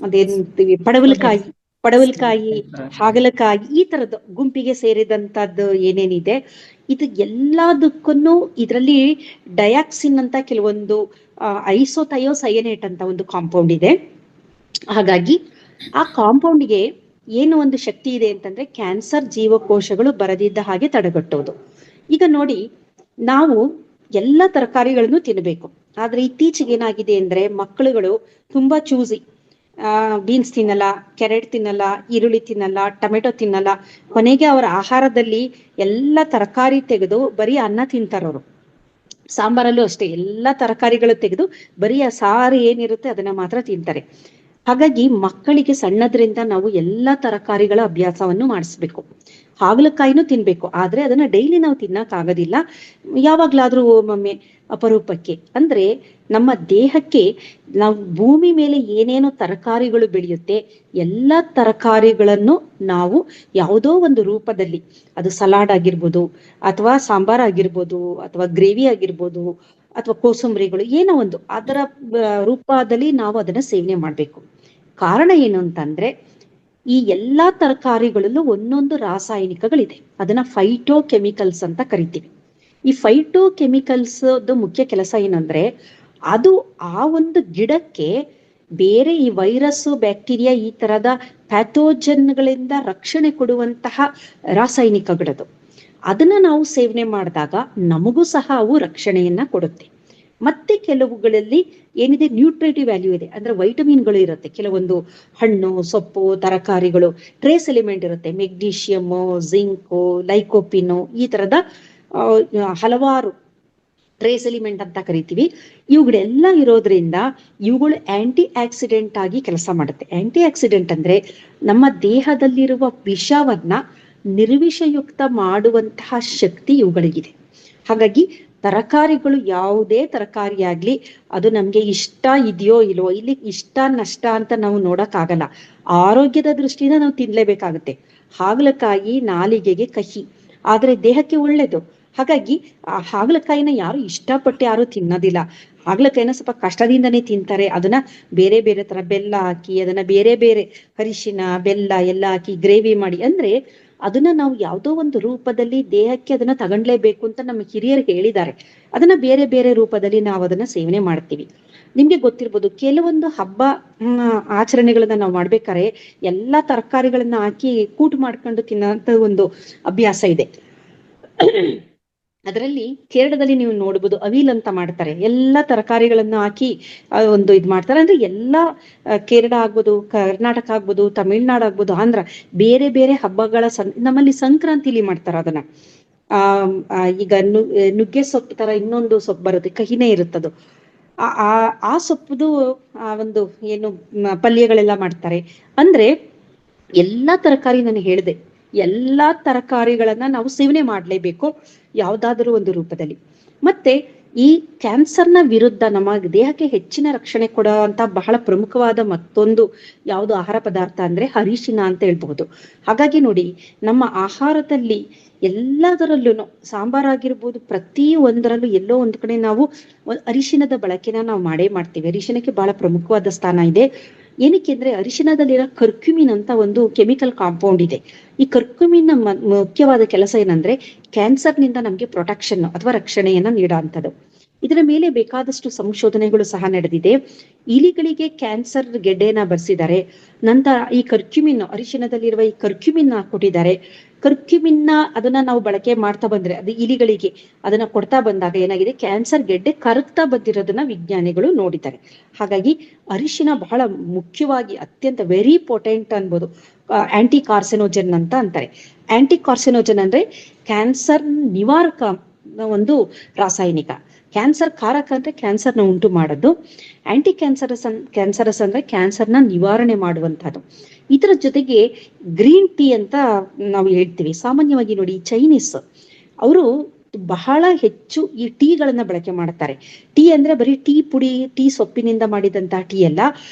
ಅದೇನ್ತೀವಿ, ಪಡವಲಕಾಯಿ, ಹಾಗಲಕಾಯಿ, ಈ ತರದ ಗುಂಪಿಗೆ ಸೇರಿದಂತದ್ದು ಏನೇನಿದೆ ಇದು ಎಲ್ಲದಕ್ಕೂ ಇದರಲ್ಲಿ ಡಯಾಕ್ಸಿನ್ ಅಂತ ಕೆಲವೊಂದು ಐಸೋಥಯೋಸಯನೇಟ್ ಅಂತ ಒಂದು ಕಾಂಪೌಂಡ್ ಇದೆ. ಹಾಗಾಗಿ ಆ ಕಾಂಪೌಂಡ್ಗೆ ಏನು ಒಂದು ಶಕ್ತಿ ಇದೆ ಅಂತಂದ್ರೆ, ಕ್ಯಾನ್ಸರ್ ಜೀವಕೋಶಗಳು ಬರದಿದ್ದ ಹಾಗೆ ತಡೆಗಟ್ಟೋದು. ಈಗ ನೋಡಿ, ನಾವು ಎಲ್ಲ ತರಕಾರಿಗಳನ್ನು ತಿನ್ನಬೇಕು, ಆದ್ರೆ ಇತ್ತೀಚೆಗೆ ಏನಾಗಿದೆ ಅಂದ್ರೆ ಮಕ್ಕಳುಗಳು ತುಂಬಾ ಚೂಸಿ. ಬೀನ್ಸ್ ತಿನ್ನಲ್ಲ, ಕ್ಯಾರೆಟ್ ತಿನ್ನಲ್ಲ, ಈರುಳ್ಳಿ ತಿನ್ನಲ್ಲ, ಟೊಮೆಟೊ ತಿನ್ನಲ್ಲ. ಕೊನೆಗೆ ಅವರ ಆಹಾರದಲ್ಲಿ ಎಲ್ಲ ತರಕಾರಿ ತೆಗೆದು ಬರೀ ಅನ್ನ ತಿಂತಾರವರು. ಸಾಂಬಾರಲ್ಲೂ ಅಷ್ಟೇ ಎಲ್ಲ ತರಕಾರಿಗಳು ತೆಗೆದು ಬರೀ ಆ ಸಾರು ಏನಿರುತ್ತೆ ಅದನ್ನ ಮಾತ್ರ ತಿಂತಾರೆ. ಹಾಗಾಗಿ ಮಕ್ಕಳಿಗೆ ಸಣ್ಣದ್ರಿಂದ ನಾವು ಎಲ್ಲಾ ತರಕಾರಿಗಳ ಅಭ್ಯಾಸವನ್ನು ಮಾಡಿಸ್ಬೇಕು. ಹಾಗಲಕಾಯಿನೂ ತಿನ್ಬೇಕು, ಆದ್ರೆ ಅದನ್ನ ಡೈಲಿ ನಾವು ತಿನ್ನಕ್ ಆಗೋದಿಲ್ಲ, ಯಾವಾಗ್ಲಾದ್ರೂ ಒಮ್ಮೊಮ್ಮೆ ಅಪರೂಪಕ್ಕೆ. ಅಂದ್ರೆ ನಮ್ಮ ದೇಹಕ್ಕೆ ನಾವು ಭೂಮಿ ಮೇಲೆ ಏನೇನೋ ತರಕಾರಿಗಳು ಬೆಳೆಯುತ್ತೆ, ಎಲ್ಲಾ ತರಕಾರಿಗಳನ್ನು ನಾವು ಯಾವುದೋ ಒಂದು ರೂಪದಲ್ಲಿ, ಅದು ಸಲಾಡ್ ಆಗಿರ್ಬೋದು, ಅಥವಾ ಸಾಂಬಾರ್ ಆಗಿರ್ಬೋದು, ಅಥವಾ ಗ್ರೇವಿ ಆಗಿರ್ಬೋದು, ಅಥವಾ ಕೋಸಂಬರಿಗಳು, ಏನೋ ಒಂದು ಅದರ ರೂಪದಲ್ಲಿ ನಾವು ಅದನ್ನ ಸೇವನೆ ಮಾಡ್ಬೇಕು. ಕಾರಣ ಏನು ಅಂತಂದ್ರೆ, ಈ ಎಲ್ಲಾ ತರಕಾರಿಗಳಲ್ಲೂ ಒಂದೊಂದು ರಾಸಾಯನಿಕಗಳಿದೆ, ಅದನ್ನ ಫೈಟೋ ಕೆಮಿಕಲ್ಸ್ ಅಂತ ಕರಿತೀವಿ. ಈ ಫೈಟೋ ಕೆಮಿಕಲ್ಸ್ ಮುಖ್ಯ ಕೆಲಸ ಏನಂದ್ರೆ, ಅದು ಆ ಒಂದು ಗಿಡಕ್ಕೆ ಬೇರೆ ಈ ವೈರಸ್, ಬ್ಯಾಕ್ಟೀರಿಯಾ, ಈ ತರದ ಪ್ಯಾಥೋಜನ್ಗಳಿಂದ ರಕ್ಷಣೆ ಕೊಡುವಂತಹ ರಾಸಾಯನಿಕಗಳದು. ಅದನ್ನ ನಾವು ಸೇವನೆ ಮಾಡಿದಾಗ ನಮಗೂ ಸಹ ಅವು ರಕ್ಷಣೆಯನ್ನ ಕೊಡುತ್ತೆ. ಮತ್ತೆ ಕೆಲವುಗಳಲ್ಲಿ ಏನಿದೆ, ನ್ಯೂಟ್ರಿಟಿವ್ ವ್ಯಾಲ್ಯೂ ಇದೆ, ಅಂದ್ರೆ ವೈಟಮಿನ್ಗಳು ಇರುತ್ತೆ. ಕೆಲವೊಂದು ಹಣ್ಣು, ಸೊಪ್ಪು, ತರಕಾರಿಗಳು ಟ್ರೇಸ್ ಎಲಿಮೆಂಟ್ ಇರುತ್ತೆ, ಮೆಗ್ನೀಷಿಯಮು, ಜಿಂಕು, ಲೈಕೋಪಿನು, ಈ ತರದ ಹಲವಾರು ಟ್ರೇಸ್ ಎಲಿಮೆಂಟ್ ಅಂತ ಕರಿತೀವಿ. ಇವುಗಳೆಲ್ಲ ಇರೋದ್ರಿಂದ ಇವುಗಳು ಆಂಟಿ ಆಕ್ಸಿಡೆಂಟ್ ಆಗಿ ಕೆಲಸ ಮಾಡುತ್ತೆ. ಆಂಟಿ ಆಕ್ಸಿಡೆಂಟ್ ಅಂದ್ರೆ ನಮ್ಮ ದೇಹದಲ್ಲಿರುವ ವಿಷವನ್ನ ನಿರ್ವಿಷಯುಕ್ತ ಮಾಡುವಂತಹ ಶಕ್ತಿ ಇವುಗಳಿಗಿದೆ. ಹಾಗಾಗಿ ತರಕಾರಿಗಳು, ಯಾವುದೇ ತರಕಾರಿ ಆಗ್ಲಿ, ಅದು ನಮ್ಗೆ ಇಷ್ಟ ಇದೆಯೋ ಇಲ್ವೋ, ಇಲ್ಲಿ ಇಷ್ಟ ನಷ್ಟ ಅಂತ ನಾವು ನೋಡಕ್ ಆಗಲ್ಲ, ಆರೋಗ್ಯದ ದೃಷ್ಟಿಯಿಂದ ನಾವು ತಿನ್ಲೇಬೇಕಾಗುತ್ತೆ. ಹಾಗಲಕಾಯಿ ನಾಲಿಗೆಗೆ ಕಹಿ, ಆದ್ರೆ ದೇಹಕ್ಕೆ ಒಳ್ಳೇದು. ಹಾಗಾಗಿ ಆ ಹಾಗಲಕಾಯಿನ ಯಾರು ಇಷ್ಟಪಟ್ಟು ಯಾರು ತಿನ್ನೋದಿಲ್ಲ. ಹಾಗಲಕಾಯಿನ ಸ್ವಲ್ಪ ಕಷ್ಟದಿಂದನೇ ತಿಂತಾರೆ. ಅದನ್ನ ಬೇರೆ ಬೇರೆ ತರ ಬೆಲ್ಲ ಹಾಕಿ, ಅದನ್ನ ಬೇರೆ ಬೇರೆ ಅರಿಶಿನ, ಬೆಲ್ಲ ಎಲ್ಲ ಹಾಕಿ ಗ್ರೇವಿ ಮಾಡಿ, ಅಂದ್ರೆ ಅದನ್ನ ನಾವು ಯಾವುದೋ ಒಂದು ರೂಪದಲ್ಲಿ ದೇಹಕ್ಕೆ ಅದನ್ನ ತಗೊಂಡ್ಲೇಬೇಕು ಅಂತ ನಮ್ಮ ಹಿರಿಯರು ಹೇಳಿದ್ದಾರೆ. ಅದನ್ನ ಬೇರೆ ಬೇರೆ ರೂಪದಲ್ಲಿ ನಾವು ಅದನ್ನ ಸೇವನೆ ಮಾಡ್ತೀವಿ. ನಿಮ್ಗೆ ಗೊತ್ತಿರ್ಬೋದು, ಕೆಲವೊಂದು ಹಬ್ಬ ಆಚರಣೆಗಳನ್ನ ನಾವು ಮಾಡ್ಬೇಕಾದ್ರೆ ಎಲ್ಲಾ ತರಕಾರಿಗಳನ್ನ ಹಾಕಿ ಕೂಟು ಮಾಡ್ಕೊಂಡು ತಿನ್ನೋಂತ ಒಂದು ಅಭ್ಯಾಸ ಇದೆ. ಅದರಲ್ಲಿ ಕೇರಳದಲ್ಲಿ ನೀವು ನೋಡ್ಬೋದು, ಅವಿಲ್ ಅಂತ ಮಾಡ್ತಾರೆ, ಎಲ್ಲಾ ತರಕಾರಿಗಳನ್ನು ಹಾಕಿ ಒಂದು ಇದ್ ಮಾಡ್ತಾರೆ. ಅಂದ್ರೆ ಎಲ್ಲಾ ಕೇರಳ ಆಗ್ಬೋದು, ಕರ್ನಾಟಕ ಆಗ್ಬೋದು, ತಮಿಳ್ನಾಡು ಆಗ್ಬೋದು, ಆಂಧ್ರ, ಬೇರೆ ಬೇರೆ ಹಬ್ಬಗಳ ನಮ್ಮಲ್ಲಿ ಸಂಕ್ರಾಂತಿಲಿ ಮಾಡ್ತಾರ ಅದನ್ನ. ಈಗ ನುಗ್ಗೆ ಸೊಪ್ಪು ತರ ಇನ್ನೊಂದು ಸೊಪ್ಪು ಬರುತ್ತೆ, ಕಹಿನೇ ಇರುತ್ತದು. ಆ ಸೊಪ್ಪುದು ಒಂದು ಏನು ಪಲ್ಯಗಳೆಲ್ಲ ಮಾಡ್ತಾರೆ. ಅಂದ್ರೆ ಎಲ್ಲಾ ತರಕಾರಿ ನಾನು ಹೇಳಿದೆ, ಎಲ್ಲಾ ತರಕಾರಿಗಳನ್ನ ನಾವು ಸೇವನೆ ಮಾಡ್ಲೇಬೇಕು ಯಾವ್ದಾದ್ರೂ ಒಂದು ರೂಪದಲ್ಲಿ. ಮತ್ತೆ ಈ ಕ್ಯಾನ್ಸರ್ನ ವಿರುದ್ಧ ನಮ್ಮ ದೇಹಕ್ಕೆ ಹೆಚ್ಚಿನ ರಕ್ಷಣೆ ಕೊಡುವಂತ ಬಹಳ ಪ್ರಮುಖವಾದ ಮತ್ತೊಂದು ಯಾವುದು ಆಹಾರ ಪದಾರ್ಥ ಅಂದ್ರೆ ಅರಿಶಿನ ಅಂತ ಹೇಳ್ಬಹುದು. ಹಾಗಾಗಿ ನೋಡಿ, ನಮ್ಮ ಆಹಾರದಲ್ಲಿ ಎಲ್ಲದರಲ್ಲೂ, ಸಾಂಬಾರಾಗಿರ್ಬೋದು, ಪ್ರತಿ ಒಂದರಲ್ಲೂ ಎಲ್ಲೋ ಒಂದ್ ಕಡೆ ನಾವು ಅರಿಶಿನದ ಬಳಕೆನ ನಾವು ಮಾಡೇ ಮಾಡ್ತೀವಿ. ಅರಿಶಿನಕ್ಕೆ ಬಹಳ ಪ್ರಮುಖವಾದ ಸ್ಥಾನ ಇದೆ. ಏನಕ್ಕೆ ಅಂದ್ರೆ, ಅರಿಶಿನದಲ್ಲಿರೋ ಕರ್ಕ್ಯುಮಿನ್ ಅಂತ ಒಂದು ಕೆಮಿಕಲ್ ಕಾಂಪೌಂಡ್ ಇದೆ. ಈ ಕರ್ಕ್ಯುಮಿನ್ ಮುಖ್ಯವಾದ ಕೆಲಸ ಏನಂದ್ರೆ, ಕ್ಯಾನ್ಸರ್ನಿಂದ ನಮ್ಗೆ ಪ್ರೊಟೆಕ್ಷನ್ ಅಥವಾ ರಕ್ಷಣೆಯನ್ನ ನೀಡುವಂಥದ್ದು. ಇದರ ಮೇಲೆ ಬೇಕಾದಷ್ಟು ಸಂಶೋಧನೆಗಳು ಸಹ ನಡೆದಿದೆ. ಇಲಿಗಳಿಗೆ ಕ್ಯಾನ್ಸರ್ ಗೆಡ್ಡೆನ ಬರ್ಸಿದ್ದಾರೆ. ನಂತರ ಈ ಕರ್ಕ್ಯುಮಿನ್, ಅರಿಶಿನದಲ್ಲಿರುವ ಈ ಕರ್ಕ್ಯುಮಿನ್ ಕೊಟ್ಟಿದ್ದಾರೆ. ಕರ್ಕ್ಯುಮಿನ್ನ ಅದನ್ನ ನಾವು ಬಳಕೆ ಮಾಡ್ತಾ ಬಂದ್ರೆ, ಅದು ಇಲಿಗಳಿಗೆ ಅದನ್ನ ಕೊಡ್ತಾ ಬಂದಾಗ ಏನಾಗಿದೆ, ಕ್ಯಾನ್ಸರ್ ಗೆಡ್ಡೆ ಕರಗ್ತಾ ಬಂದಿರೋದನ್ನ ವಿಜ್ಞಾನಿಗಳು ನೋಡಿದ್ದಾರೆ. ಹಾಗಾಗಿ ಅರಿಶಿನ ಬಹಳ ಮುಖ್ಯವಾಗಿ, ಅತ್ಯಂತ ವೆರಿ ಪೊಟೆಂಟ್ ಅನ್ಬೋದು, ಆಂಟಿ ಕಾರ್ಸಿನೋಜನ್ ಅಂತ ಅಂತಾರೆ. ಆಂಟಿ ಕಾರ್ಸಿನೋಜನ್ ಅಂದ್ರೆ ಕ್ಯಾನ್ಸರ್ ನಿವಾರಕ ಒಂದು ರಾಸಾಯನಿಕ. ಕ್ಯಾನ್ಸರ್ ಕಾರಕ ಅಂದ್ರೆ ಕ್ಯಾನ್ಸರ್ನ ಉಂಟು ಮಾಡೋದು. ಆಂಟಿ ಕ್ಯಾನ್ಸರಸ್ ಅಂದ್ರೆ ಕ್ಯಾನ್ಸರ್ನ ನಿವಾರಣೆ ಮಾಡುವಂತಹದ್ದು. ಇದರ ಜೊತೆಗೆ ಗ್ರೀನ್ ಟೀ ಅಂತ ನಾವು ಹೇಳ್ತೀವಿ. ಸಾಮಾನ್ಯವಾಗಿ ನೋಡಿ, ಚೈನೀಸ್ ಅವರು ಬಹಳ ಹೆಚ್ಚು ಈ ಟೀಗಳನ್ನ ಬಳಕೆ ಮಾಡ್ತಾರೆ. ಟೀ ಅಂದ್ರೆ ಬರೀ ಟೀ ಪುಡಿ, ಟೀ ಸೊಪ್ಪಿನಿಂದ ಮಾಡಿದಂತಹ ಟೀ ಅಲ್ಲ,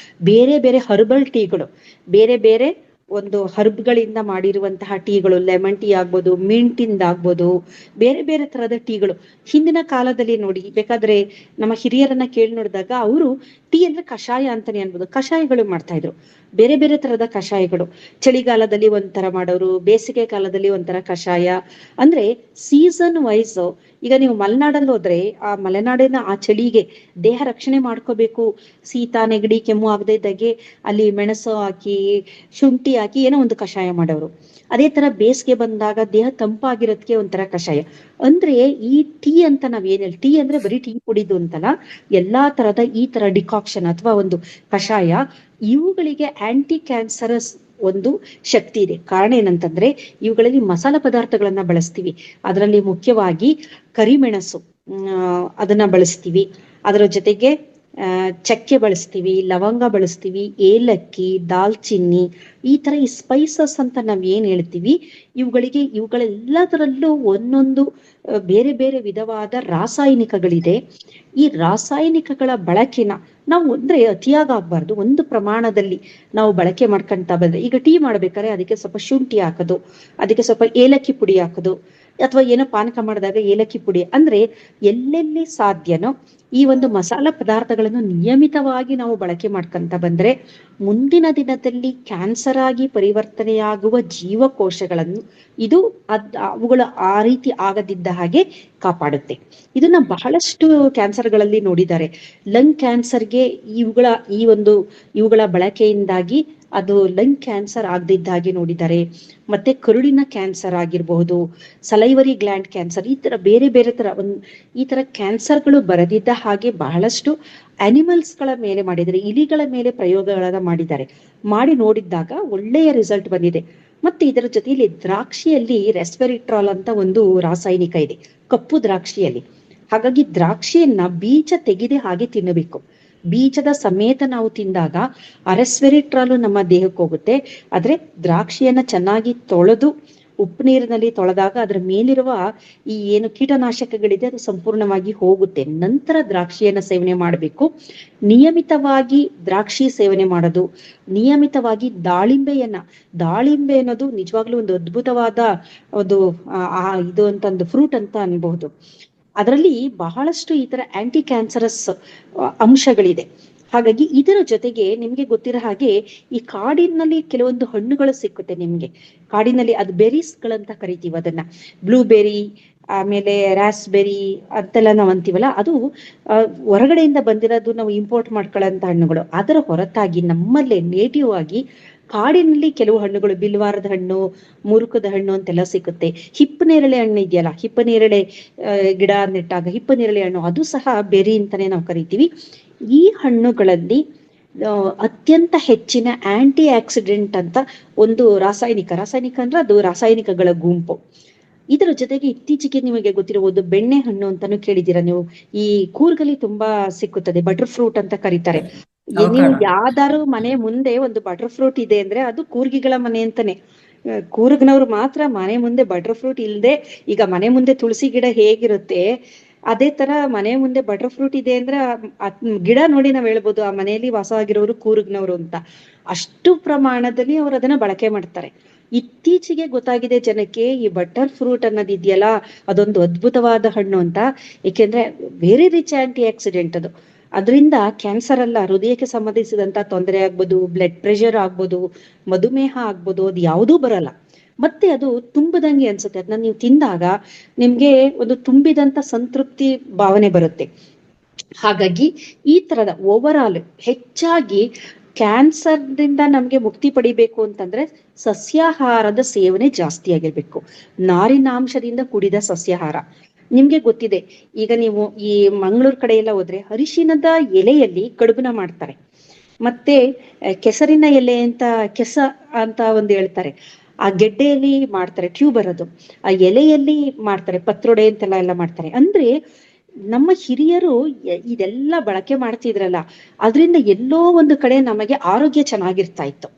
ಬೇರೆ ಬೇರೆ ಹರ್ಬಲ್ ಟೀಗಳು, ಬೇರೆ ಬೇರೆ ಒಂದು ಹರ್ಬ್ಗಳಿಂದ ಮಾಡಿರುವಂತಹ ಟೀಗಳು, ಲೆಮನ್ ಟೀ ಆಗ್ಬೋದು, ಮಿಂಟಿಂದ ಆಗ್ಬೋದು, ಬೇರೆ ಬೇರೆ ತರದ ಟೀಗಳು. ಹಿಂದಿನ ಕಾಲದಲ್ಲಿ ನೋಡಿ, ಬೇಕಾದ್ರೆ ನಮ್ಮ ಹಿರಿಯರನ್ನ ಕೇಳಿ ನೋಡಿದಾಗ ಅವರು ಟೀ ಅಂದ್ರೆ ಕಷಾಯ ಅಂತಾನೆ ಅನ್ಬೋದು, ಕಷಾಯಗಳು ಮಾಡ್ತಾ ಇದ್ರು. ಬೇರೆ ಬೇರೆ ತರದ ಕಷಾಯಗಳು, ಚಳಿಗಾಲದಲ್ಲಿ ಒಂಥರ ಮಾಡೋರು, ಬೇಸಿಗೆ ಕಾಲದಲ್ಲಿ ಒಂಥರ ಕಷಾಯ. ಅಂದ್ರೆ ಸೀಸನ್ ವೈಸ್. ಈಗ ನೀವು ಮಲೆನಾಡಲ್ಲಿ ಹೋದ್ರೆ, ಆ ಮಲೆನಾಡಿನ ಆ ಚಳಿಗೆ ದೇಹ ರಕ್ಷಣೆ ಮಾಡ್ಕೋಬೇಕು, ಶೀತ ನೆಗಡಿ ಕೆಮ್ಮು ಆಗದೆ ಇದ್ದಾಗೆ ಅಲ್ಲಿ ಮೆಣಸು ಹಾಕಿ, ಶುಂಠಿ ಹಾಕಿ ಏನೋ ಒಂದು ಕಷಾಯ ಮಾಡೋರು. ಅದೇ ತರ ಬೇಸಿಗೆ ಬಂದಾಗ ದೇಹ ತಂಪಾಗಿರೋದಕ್ಕೆ ಒಂಥರ ಕಷಾಯ. ಅಂದ್ರೆ ಈ ಟೀ ಅಂತ ನಾವ್ ಏನ್ ಹೇಳಿ, ಟೀ ಅಂದ್ರೆ ಬರೀ ಟೀ ಕುಡಿದು ಅಂತಲ್ಲ, ಎಲ್ಲಾ ತರದ ಈ ತರ ಡಿಕಾಕ್ಷನ್ ಅಥವಾ ಒಂದು ಕಷಾಯ, ಇವುಗಳಿಗೆ ಆಂಟಿ ಕ್ಯಾನ್ಸರಸ್ ಒಂದು ಶಕ್ತಿ ಇದೆ. ಕಾರಣ ಏನಂತಂದ್ರೆ ಇವುಗಳಲ್ಲಿ ಮಸಾಲ ಪದಾರ್ಥಗಳನ್ನ ಬಳಸ್ತೀವಿ. ಅದರಲ್ಲಿ ಮುಖ್ಯವಾಗಿ ಕರಿಮೆಣಸು, ಅದನ್ನ ಬಳಸ್ತೀವಿ. ಅದರ ಜೊತೆಗೆ ಚಕ್ಕೆ ಬಳಸ್ತೀವಿ, ಲವಂಗ ಬಳಸ್ತೀವಿ, ಏಲಕ್ಕಿ, ದಾಲ್ಚಿನ್ನಿ, ಈ ತರ ಈ ಸ್ಪೈಸಸ್ ಅಂತ ನಾವ್ ಏನ್ ಹೇಳ್ತೀವಿ, ಇವುಗಳೆಲ್ಲದರಲ್ಲೂ ಒಂದೊಂದು ಬೇರೆ ಬೇರೆ ವಿಧವಾದ ರಾಸಾಯನಿಕಗಳಿದೆ. ಈ ರಾಸಾಯನಿಕಗಳ ಬಳಕೆನ ನಾವು ಅಂದ್ರೆ ಅತಿಯಾಗಬಾರ್ದು, ಒಂದು ಪ್ರಮಾಣದಲ್ಲಿ ನಾವು ಬಳಕೆ ಮಾಡ್ಕೊಂತ ಬಂದ್ರೆ, ಈಗ ಟೀ ಮಾಡ್ಬೇಕಾದ್ರೆ ಅದಕ್ಕೆ ಸ್ವಲ್ಪ ಶುಂಠಿ ಹಾಕೋದು, ಅದಕ್ಕೆ ಸ್ವಲ್ಪ ಏಲಕ್ಕಿ ಪುಡಿ ಹಾಕೋದು, ಅಥವಾ ಏನೋ ಪಾನಕ ಮಾಡಿದಾಗ ಏಲಕ್ಕಿ ಪುಡಿ, ಅಂದ್ರೆ ಎಲ್ಲೆಲ್ಲಿ ಸಾಧ್ಯನೋ ಈ ಒಂದು ಮಸಾಲ ಪದಾರ್ಥಗಳನ್ನು ನಿಯಮಿತವಾಗಿ ನಾವು ಬಳಕೆ ಮಾಡ್ಕೊಂತ ಬಂದ್ರೆ ಮುಂದಿನ ದಿನದಲ್ಲಿ ಕ್ಯಾನ್ಸರ್ ಆಗಿ ಪರಿವರ್ತನೆಯಾಗುವ ಜೀವಕೋಶಗಳನ್ನು ಇದು ಅವುಗಳು ಆ ರೀತಿ ಆಗದಿದ್ದ ಹಾಗೆ ಕಾಪಾಡುತ್ತೆ. ಇದನ್ನ ಬಹಳಷ್ಟು ಕ್ಯಾನ್ಸರ್ಗಳಲ್ಲಿ ನೋಡಿದ್ದಾರೆ. ಲಂಗ್ ಕ್ಯಾನ್ಸರ್ಗೆ ಇವುಗಳ ಬಳಕೆಯಿಂದಾಗಿ ಅದು ಲಂಗ್ ಕ್ಯಾನ್ಸರ್ ಆಗದಿದ್ದಾಗೆ ನೋಡಿದ್ದಾರೆ. ಮತ್ತೆ ಕರುಳಿನ ಕ್ಯಾನ್ಸರ್ ಆಗಿರಬಹುದು, ಸಲೈವರಿ ಗ್ಲ್ಯಾಂಡ್ ಕ್ಯಾನ್ಸರ್, ಈ ತರ ಬೇರೆ ಬೇರೆ ತರ ಈ ತರ ಕ್ಯಾನ್ಸರ್ಗಳು ಬರದಿದ್ದ ಹಾಗೆ ಬಹಳಷ್ಟು ಅನಿಮಲ್ಸ್ ಗಳ ಮೇಲೆ ಮಾಡಿದ್ದಾರೆ, ಇಲಿಗಳ ಮೇಲೆ ಪ್ರಯೋಗಗಳನ್ನ ಮಾಡಿದ್ದಾರೆ. ಮಾಡಿ ನೋಡಿದ್ದಾಗ ಒಳ್ಳೆಯ ರಿಸಲ್ಟ್ ಬಂದಿದೆ. ಮತ್ತೆ ಇದರ ಜೊತೆಯಲ್ಲಿ ದ್ರಾಕ್ಷಿಯಲ್ಲಿ ರೆಸ್ವೆರಿಟ್ರಾಲ್ ಅಂತ ಒಂದು ರಾಸಾಯನಿಕ ಇದೆ, ಕಪ್ಪು ದ್ರಾಕ್ಷಿಯಲ್ಲಿ. ಹಾಗಾಗಿ ದ್ರಾಕ್ಷಿಯನ್ನ ಬೀಜ ತೆಗೆದೇ ಹಾಗೆ ತಿನ್ನಬೇಕು. ಬೀಜದ ಸಮೇತ ನಾವು ತಿಂದಾಗ ಅರೆಸ್ವೆರಿಟ್ರಾಲು ನಮ್ಮ ದೇಹಕ್ಕೆ ಹೋಗುತ್ತೆ. ಆದ್ರೆ ದ್ರಾಕ್ಷಿಯನ್ನ ಚೆನ್ನಾಗಿ ತೊಳೆದು ಉಪ್ಪು ನೀರಿನಲ್ಲಿ ತೊಳೆದಾಗ ಅದರ ಮೇಲಿರುವ ಈ ಏನು ಕೀಟನಾಶಕಗಳಿದೆ ಅದು ಸಂಪೂರ್ಣವಾಗಿ ಹೋಗುತ್ತೆ. ನಂತರ ದ್ರಾಕ್ಷಿಯನ್ನ ಸೇವನೆ ಮಾಡಬೇಕು. ನಿಯಮಿತವಾಗಿ ದ್ರಾಕ್ಷಿ ಸೇವನೆ ಮಾಡೋದು, ನಿಯಮಿತವಾಗಿ ದಾಳಿಂಬೆ ಅನ್ನೋದು ನಿಜವಾಗ್ಲೂ ಒಂದು ಅದ್ಭುತವಾದ ಒಂದು ಇದು ಅಂತಂದು ಫ್ರೂಟ್ ಅಂತ ಅನ್ಬಹುದು. ಅದರಲ್ಲಿ ಬಹಳಷ್ಟು ಈ ತರ ಆಂಟಿ ಕ್ಯಾನ್ಸರಸ್ ಅಂಶಗಳಿದೆ. ಹಾಗಾಗಿ ಇದರ ಜೊತೆಗೆ ನಿಮ್ಗೆ ಗೊತ್ತಿರೋ ಹಾಗೆ ಈ ಕಾಡಿನಲ್ಲಿ ಕೆಲವೊಂದು ಹಣ್ಣುಗಳು ಸಿಕ್ಕುತ್ತೆ ನಿಮ್ಗೆ. ಕಾಡಿನಲ್ಲಿ ಅದು ಬೆರೀಸ್ಗಳಂತ ಕರಿತೀವಿ ಅದನ್ನ, ಬ್ಲೂಬೆರಿ, ಆಮೇಲೆ ರಾಸ್ಬೆರಿ ಅಂತೆಲ್ಲ ನಾವು ಅಂತೀವಲ್ಲ, ಅದು ಹೊರಗಡೆಯಿಂದ ಬಂದಿರೋದು, ನಾವು ಇಂಪೋರ್ಟ್ ಮಾಡ್ಕೊಳ್ಳೋಂತ ಹಣ್ಣುಗಳು. ಅದರ ಹೊರತಾಗಿ ನಮ್ಮಲ್ಲೇ ನೇಟಿವ್ ಆಗಿ ಕಾಡಿನಲ್ಲಿ ಕೆಲವು ಹಣ್ಣುಗಳು, ಬಿಲ್ವಾರದ ಹಣ್ಣು, ಮುರುಕದ ಹಣ್ಣು ಅಂತೆಲ್ಲ ಸಿಗುತ್ತೆ. ಹಿಪ್ಪನೇರಳೆ ಹಣ್ಣು ಇದೆಯಲ್ಲ, ಹಿಪ್ಪನೇರಳೆ ಗಿಡ ನೆಟ್ಟಾಗ ಹಿಪ್ಪನೇರಳೆ ಹಣ್ಣು, ಅದು ಸಹ ಬೆರಿ ಅಂತಾನೆ ನಾವು ಕರಿತೀವಿ. ಈ ಹಣ್ಣುಗಳಲ್ಲಿ ಅತ್ಯಂತ ಹೆಚ್ಚಿನ ಆಂಟಿ ಆಕ್ಸಿಡೆಂಟ್ ಅಂತ ಒಂದು ರಾಸಾಯನಿಕ ಅಂದ್ರೆ ಅದು ರಾಸಾಯನಿಕಗಳ ಗುಂಪು. ಇದರ ಜೊತೆಗೆ ಇತ್ತೀಚೆಗೆ ನಿಮಗೆ ಗೊತ್ತಿರಬಹುದು ಬೆಣ್ಣೆ ಹಣ್ಣು ಅಂತಾನು ಕೇಳಿದ್ದೀರಾ ನೀವು. ಈ ಕೂರ್ಗಲ್ಲಿ ತುಂಬಾ ಸಿಕ್ಕುತ್ತದೆ, ಬಟರ್ ಫ್ರೂಟ್ ಅಂತ ಕರೀತಾರೆ. ನೀವು ಯಾವ್ದಾರು ಮನೆ ಮುಂದೆ ಒಂದು ಬಟರ್ ಫ್ರೂಟ್ ಇದೆ ಅಂದ್ರೆ ಅದು ಕೂರ್ಗಿಗಳ ಮನೆ ಅಂತಾನೆ. ಕೂರ್ಗ್ನವ್ರು ಮಾತ್ರ ಮನೆ ಮುಂದೆ ಬಟರ್ ಫ್ರೂಟ್ ಇಲ್ದೆ, ಈಗ ಮನೆ ಮುಂದೆ ತುಳಸಿ ಗಿಡ ಹೇಗಿರುತ್ತೆ ಅದೇ ತರ ಮನೆ ಮುಂದೆ ಬಟರ್ ಫ್ರೂಟ್ ಇದೆ ಅಂದ್ರೆ ಗಿಡ ನೋಡಿ ನಾವ್ ಹೇಳ್ಬೋದು ಆ ಮನೆಯಲ್ಲಿ ವಾಸ ಆಗಿರೋರು ಕೂರ್ಗ್ನವ್ರು ಅಂತ. ಅಷ್ಟು ಪ್ರಮಾಣದಲ್ಲಿ ಅವ್ರು ಅದನ್ನ ಬಳಕೆ ಮಾಡ್ತಾರೆ. ಇತ್ತೀಚೆಗೆ ಗೊತ್ತಾಗಿದೆ ಜನಕ್ಕೆ ಈ ಬಟರ್ ಫ್ರೂಟ್ ಅನ್ನೋದಿದೆಯಲ್ಲ ಅದೊಂದು ಅದ್ಭುತವಾದ ಹಣ್ಣು ಅಂತ. ಏಕೆಂದ್ರೆ ವೆರಿ ರಿಚ್ ಆಂಟಿ ಆಕ್ಸಿಡೆಂಟ್ ಅದು. ಅದರಿಂದ ಕ್ಯಾನ್ಸರ್ ಅಲ್ಲ, ಹೃದಯಕ್ಕೆ ಸಂಬಂಧಿಸಿದಂತ ತೊಂದರೆ ಆಗ್ಬೋದು, ಬ್ಲಡ್ ಪ್ರೆಷರ್ ಆಗ್ಬೋದು, ಮಧುಮೇಹ ಆಗ್ಬೋದು, ಅದು ಯಾವುದೂ ಬರಲ್ಲ. ಮತ್ತೆ ಅದು ತುಂಬದಂಗೆ ಅನ್ಸುತ್ತೆ. ಅದನ್ನ ನೀವು ತಿಂದಾಗ ನಿಮ್ಗೆ ಒಂದು ತುಂಬಿದಂತ ಸಂತೃಪ್ತಿ ಭಾವನೆ ಬರುತ್ತೆ. ಹಾಗಾಗಿ ಈ ತರದ ಓವರ್ ಆಲ್ ಹೆಚ್ಚಾಗಿ ಕ್ಯಾನ್ಸರ್ದಿಂದ ನಮ್ಗೆ ಮುಕ್ತಿ ಪಡಿಬೇಕು ಅಂತಂದ್ರೆ ಸಸ್ಯಾಹಾರದ ಸೇವನೆ ಜಾಸ್ತಿ ಆಗಿರ್ಬೇಕು. ನಾರಿನಾಂಶದಿಂದ ಕೂಡಿದ ಸಸ್ಯಾಹಾರ. ನಿಮ್ಗೆ ಗೊತ್ತಿದೆ, ಈಗ ನೀವು ಈ ಮಂಗಳೂರು ಕಡೆ ಎಲ್ಲ ಹೋದ್ರೆ ಅರಿಶಿನದ ಎಲೆಯಲ್ಲಿ ಕಡುಬುನ ಮಾಡ್ತಾರೆ. ಮತ್ತೆ ಕೆಸರಿನ ಎಲೆ ಅಂತ ಅಂತ ಒಂದು ಹೇಳ್ತಾರೆ, ಆ ಗೆಡ್ಡೆಯಲ್ಲಿ ಮಾಡ್ತಾರೆ, ಟ್ಯೂಬರ್ ಅದು. ಆ ಎಲೆಯಲ್ಲಿ ಮಾಡ್ತಾರೆ, ಪತ್ರೊಡೆ ಅಂತೆಲ್ಲ ಮಾಡ್ತಾರೆ. ಅಂದ್ರೆ ನಮ್ಮ ಹಿರಿಯರು ಇದೆಲ್ಲ ಬಳಕೆ ಮಾಡ್ತಿದ್ರಲ್ಲ, ಅದರಿಂದ ಎಲ್ಲೋ ಒಂದು ಕಡೆ ನಮಗೆ ಆರೋಗ್ಯ ಚೆನ್ನಾಗಿರ್ತಾ ಇತ್ತು.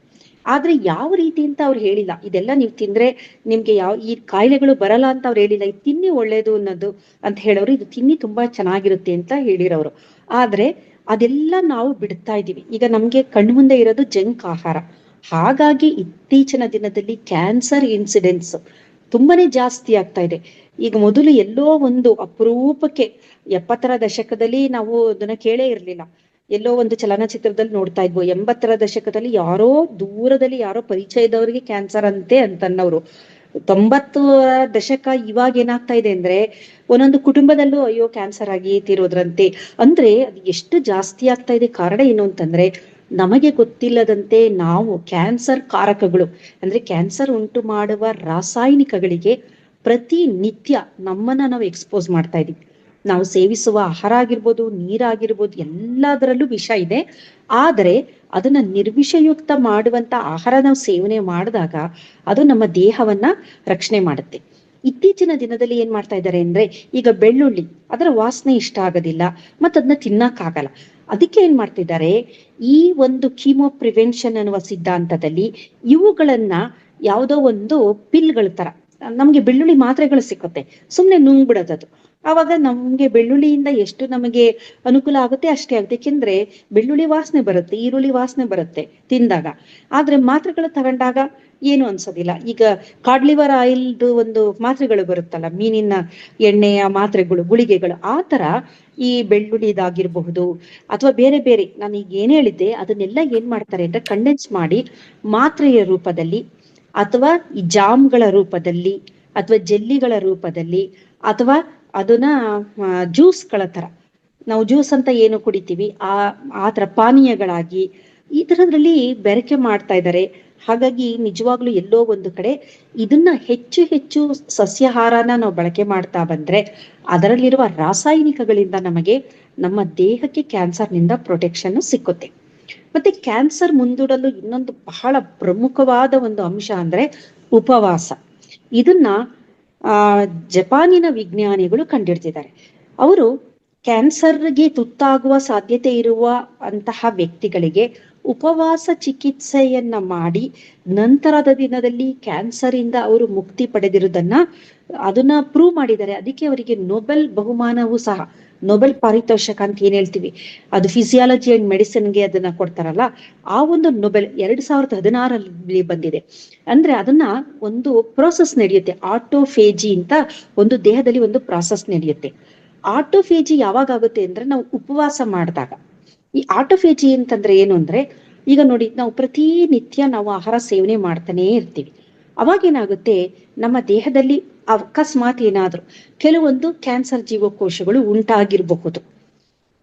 ಆದ್ರೆ ಯಾವ ರೀತಿ ಅಂತ ಅವ್ರು ಹೇಳಿಲ್ಲ. ಇದೆಲ್ಲ ನೀವು ತಿಂದ್ರೆ ನಿಮ್ಗೆ ಈ ಕಾಯಿಲೆಗಳು ಬರಲ್ಲ ಅಂತ ಅವ್ರು ಹೇಳಿಲ್ಲ. ಇದು ತಿನ್ನಿ ಒಳ್ಳೇದು ಅನ್ನೋದು ಅಂತ ಹೇಳೋರು, ಇದು ತಿನ್ನಿ ತುಂಬಾ ಚೆನ್ನಾಗಿರುತ್ತೆ ಅಂತ ಹೇಳಿರೋರು. ಆದ್ರೆ ಅದೆಲ್ಲ ನಾವು ಬಿಡ್ತಾ ಇದೀವಿ. ಈಗ ನಮ್ಗೆ ಕಣ್ಣು ಮುಂದೆ ಇರೋದು ಜಂಕ್ ಆಹಾರ. ಹಾಗಾಗಿ ಇತ್ತೀಚಿನ ದಿನದಲ್ಲಿ ಕ್ಯಾನ್ಸರ್ ಇನ್ಸಿಡೆನ್ಸ್ ತುಂಬಾನೇ ಜಾಸ್ತಿ ಆಗ್ತಾ ಇದೆ. ಈಗ ಮೊದಲು ಎಲ್ಲೋ ಒಂದು ಅಪರೂಪಕ್ಕೆ 70ರ ದಶಕದಲ್ಲಿ ನಾವು ಅದನ್ನ ಕೇಳೇ ಇರ್ಲಿಲ್ಲ. ಎಲ್ಲೋ ಒಂದು ಚಲನಚಿತ್ರದಲ್ಲಿ ನೋಡ್ತಾ ಇದ್ವು, 80ರ ದಶಕದಲ್ಲಿ ಯಾರೋ ದೂರದಲ್ಲಿ ಯಾರೋ ಪರಿಚಯದವರಿಗೆ ಕ್ಯಾನ್ಸರ್ ಅಂತೆ ಅಂತನ್ನೋರು. 90ರ ದಶಕ ಇವಾಗ ಏನಾಗ್ತಾ ಇದೆ ಅಂದ್ರೆ ಒಂದೊಂದು ಕುಟುಂಬದಲ್ಲೂ ಅಯ್ಯೋ ಕ್ಯಾನ್ಸರ್ ಆಗಿ ತೀರೋದ್ರಂತೆ. ಅಂದ್ರೆ ಅದು ಎಷ್ಟು ಜಾಸ್ತಿ ಆಗ್ತಾ ಇದೆ. ಕಾರಣ ಏನು ಅಂತಂದ್ರೆ ನಮಗೆ ಗೊತ್ತಿಲ್ಲದಂತೆ ನಾವು ಕ್ಯಾನ್ಸರ್ ಕಾರಕಗಳು ಅಂದ್ರೆ ಕ್ಯಾನ್ಸರ್ ಉಂಟು ಮಾಡುವ ರಾಸಾಯನಿಕಗಳಿಗೆ ಪ್ರತಿನಿತ್ಯ ನಮ್ಮನ್ನ ನಾವು ಎಕ್ಸ್ಪೋಸ್ ಮಾಡ್ತಾ ಇದೀವಿ. ನಾವು ಸೇವಿಸುವ ಆಹಾರ ಆಗಿರ್ಬೋದು, ನೀರಾಗಿರ್ಬೋದು, ಎಲ್ಲದರಲ್ಲೂ ವಿಷ ಇದೆ. ಆದರೆ ಅದನ್ನ ನಿರ್ವಿಷಯುಕ್ತ ಮಾಡುವಂತ ಆಹಾರ ನಾವು ಸೇವನೆ ಮಾಡಿದಾಗ ಅದು ನಮ್ಮ ದೇಹವನ್ನ ರಕ್ಷಣೆ ಮಾಡುತ್ತೆ. ಇತ್ತೀಚಿನ ದಿನದಲ್ಲಿ ಏನ್ ಮಾಡ್ತಾ ಇದ್ದಾರೆ ಅಂದ್ರೆ, ಈಗ ಬೆಳ್ಳುಳ್ಳಿ ಅದರ ವಾಸನೆ ಇಷ್ಟ ಆಗೋದಿಲ್ಲ, ಅದನ್ನ ತಿನ್ನಕ್ಕಾಗಲ್ಲ. ಅದಕ್ಕೆ ಏನ್ ಮಾಡ್ತಿದ್ದಾರೆ, ಈ ಒಂದು ಕೀಮೋ ಪ್ರಿವೆನ್ಷನ್ ಅನ್ನುವ ಸಿದ್ಧಾಂತದಲ್ಲಿ ಇವುಗಳನ್ನ ಯಾವುದೋ ಒಂದು ಪಿಲ್ಗಳ ತರ ನಮ್ಗೆ ಬೆಳ್ಳುಳ್ಳಿ ಮಾತ್ರೆಗಳು ಸಿಕ್ಕುತ್ತೆ, ಸುಮ್ನೆ ನುಂಗ್ಬಿಡೋದದು. ಆವಾಗ ನಮ್ಗೆ ಬೆಳ್ಳುಳ್ಳಿಯಿಂದ ಎಷ್ಟು ನಮಗೆ ಅನುಕೂಲ ಆಗುತ್ತೆ ಅಷ್ಟೇ ಆಗುತ್ತೆ. ಯಾಕೆಂದ್ರೆ ಬೆಳ್ಳುಳ್ಳಿ ವಾಸನೆ ಬರುತ್ತೆ, ಈರುಳ್ಳಿ ವಾಸನೆ ಬರುತ್ತೆ ತಿಂದಾಗ. ಆದ್ರೆ ಮಾತ್ರೆಗಳು ತಗೊಂಡಾಗ ಏನು ಅನ್ಸೋದಿಲ್ಲ. ಈಗ ಕಾಡ್ಲಿವರ್ ಆಯಿಲ್ದು ಒಂದು ಮಾತ್ರೆಗಳು ಬರುತ್ತಲ್ಲ, ಮೀನಿನ ಎಣ್ಣೆಯ ಮಾತ್ರೆಗಳು, ಗುಳಿಗೆಗಳು, ಆ ತರ ಈ ಬೆಳ್ಳುಳ್ಳಿದಾಗಿರ್ಬಹುದು ಅಥವಾ ಬೇರೆ ಬೇರೆ ನಾನು ಈಗ ಏನ್ ಹೇಳಿದ್ದೆ ಅದನ್ನೆಲ್ಲ ಏನ್ ಮಾಡ್ತಾರೆ ಅಂದ್ರೆ ಕಂಡೆನ್ಸ್ ಮಾಡಿ ಮಾತ್ರೆಯ ರೂಪದಲ್ಲಿ ಅಥವಾ ಈ ಜಾಮ್ಗಳ ರೂಪದಲ್ಲಿ ಅಥವಾ ಜೆಲ್ಲಿಗಳ ರೂಪದಲ್ಲಿ ಅಥವಾ ಅದನ್ನ ಜ್ಯೂಸ್ಗಳ ತರ, ನಾವು ಜ್ಯೂಸ್ ಅಂತ ಏನು ಕುಡಿತೀವಿ ಆ ತರ ಪಾನೀಯಗಳಾಗಿ ಈ ತರದ್ರಲ್ಲಿ ಬೆರಕೆ ಮಾಡ್ತಾ ಇದ್ದಾರೆ. ಹಾಗಾಗಿ ನಿಜವಾಗ್ಲೂ ಎಲ್ಲೋ ಒಂದು ಕಡೆ ಇದನ್ನ ಹೆಚ್ಚು ಹೆಚ್ಚು ಸಸ್ಯಾಹಾರನ ನಾವು ಬಳಕೆ ಮಾಡ್ತಾ ಬಂದ್ರೆ ಅದರಲ್ಲಿರುವ ರಾಸಾಯನಿಕಗಳಿಂದ ನಮಗೆ ನಮ್ಮ ದೇಹಕ್ಕೆ ಕ್ಯಾನ್ಸರ್ನಿಂದ ಪ್ರೊಟೆಕ್ಷನ್ ಸಿಕ್ಕುತ್ತೆ. ಮತ್ತೆ ಕ್ಯಾನ್ಸರ್ ಮುಂದೂಡಲು ಇನ್ನೊಂದು ಬಹಳ ಪ್ರಮುಖವಾದ ಒಂದು ಅಂಶ ಅಂದ್ರೆ ಉಪವಾಸ. ಇದನ್ನ ಜಪಾನಿನ ವಿಜ್ಞಾನಿಗಳು ಕಂಡಿಡ್ತಿದ್ದಾರೆ. ಅವರು ಕ್ಯಾನ್ಸರ್ಗೆ ತುತ್ತಾಗುವ ಸಾಧ್ಯತೆ ಇರುವ ಅಂತಹ ವ್ಯಕ್ತಿಗಳಿಗೆ ಉಪವಾಸ ಚಿಕಿತ್ಸೆಯನ್ನ ಮಾಡಿ ನಂತರದ ದಿನದಲ್ಲಿ ಕ್ಯಾನ್ಸರ್ ಇಂದ ಅವರು ಮುಕ್ತಿ ಪಡೆದಿರುವುದನ್ನ ಅದನ್ನ ಪ್ರೂವ್ ಮಾಡಿದ್ದಾರೆ. ಅದಕ್ಕೆ ಅವರಿಗೆ ನೊಬೆಲ್ ಬಹುಮಾನವೂ ಸಹ, ನೊಬೆಲ್ ಪಾರಿತೋಷಕ ಅಂತ ಏನ್ ಹೇಳ್ತೀವಿ, ಅದು ಫಿಸಿಯಾಲಜಿ ಅಂಡ್ ಮೆಡಿಸಿನ್ಗೆ ಅದನ್ನ ಕೊಡ್ತಾರಲ್ಲ, ಆ ಒಂದು ನೊಬೆಲ್ 2016 ಬಂದಿದೆ. ಅಂದ್ರೆ ಅದನ್ನ ಒಂದು ಪ್ರೋಸೆಸ್ ನಡೆಯುತ್ತೆ, ಆಟೋಫೇಜಿ ಅಂತ ಒಂದು ದೇಹದಲ್ಲಿ ಒಂದು ಪ್ರಾಸೆಸ್ ನಡೆಯುತ್ತೆ. ಆಟೋಫೇಜಿ ಯಾವಾಗ ಆಗುತ್ತೆ ಅಂದ್ರೆ ನಾವು ಉಪವಾಸ ಮಾಡಿದಾಗ. ಈ ಆಟೋಫೇಜಿ ಅಂತಂದ್ರೆ ಏನು ಅಂದ್ರೆ, ಈಗ ನೋಡಿ ನಾವು ಪ್ರತಿನಿತ್ಯ ನಾವು ಆಹಾರ ಸೇವನೆ ಮಾಡ್ತಾನೆ ಇರ್ತೀವಿ. ಅವಾಗೇನಾಗುತ್ತೆ, ನಮ್ಮ ದೇಹದಲ್ಲಿ ಅಕಸ್ಮಾತ್ ಏನಾದ್ರು ಕೆಲವೊಂದು ಕ್ಯಾನ್ಸರ್ ಜೀವಕೋಶಗಳು ಉಂಟಾಗಿರಬಹುದು.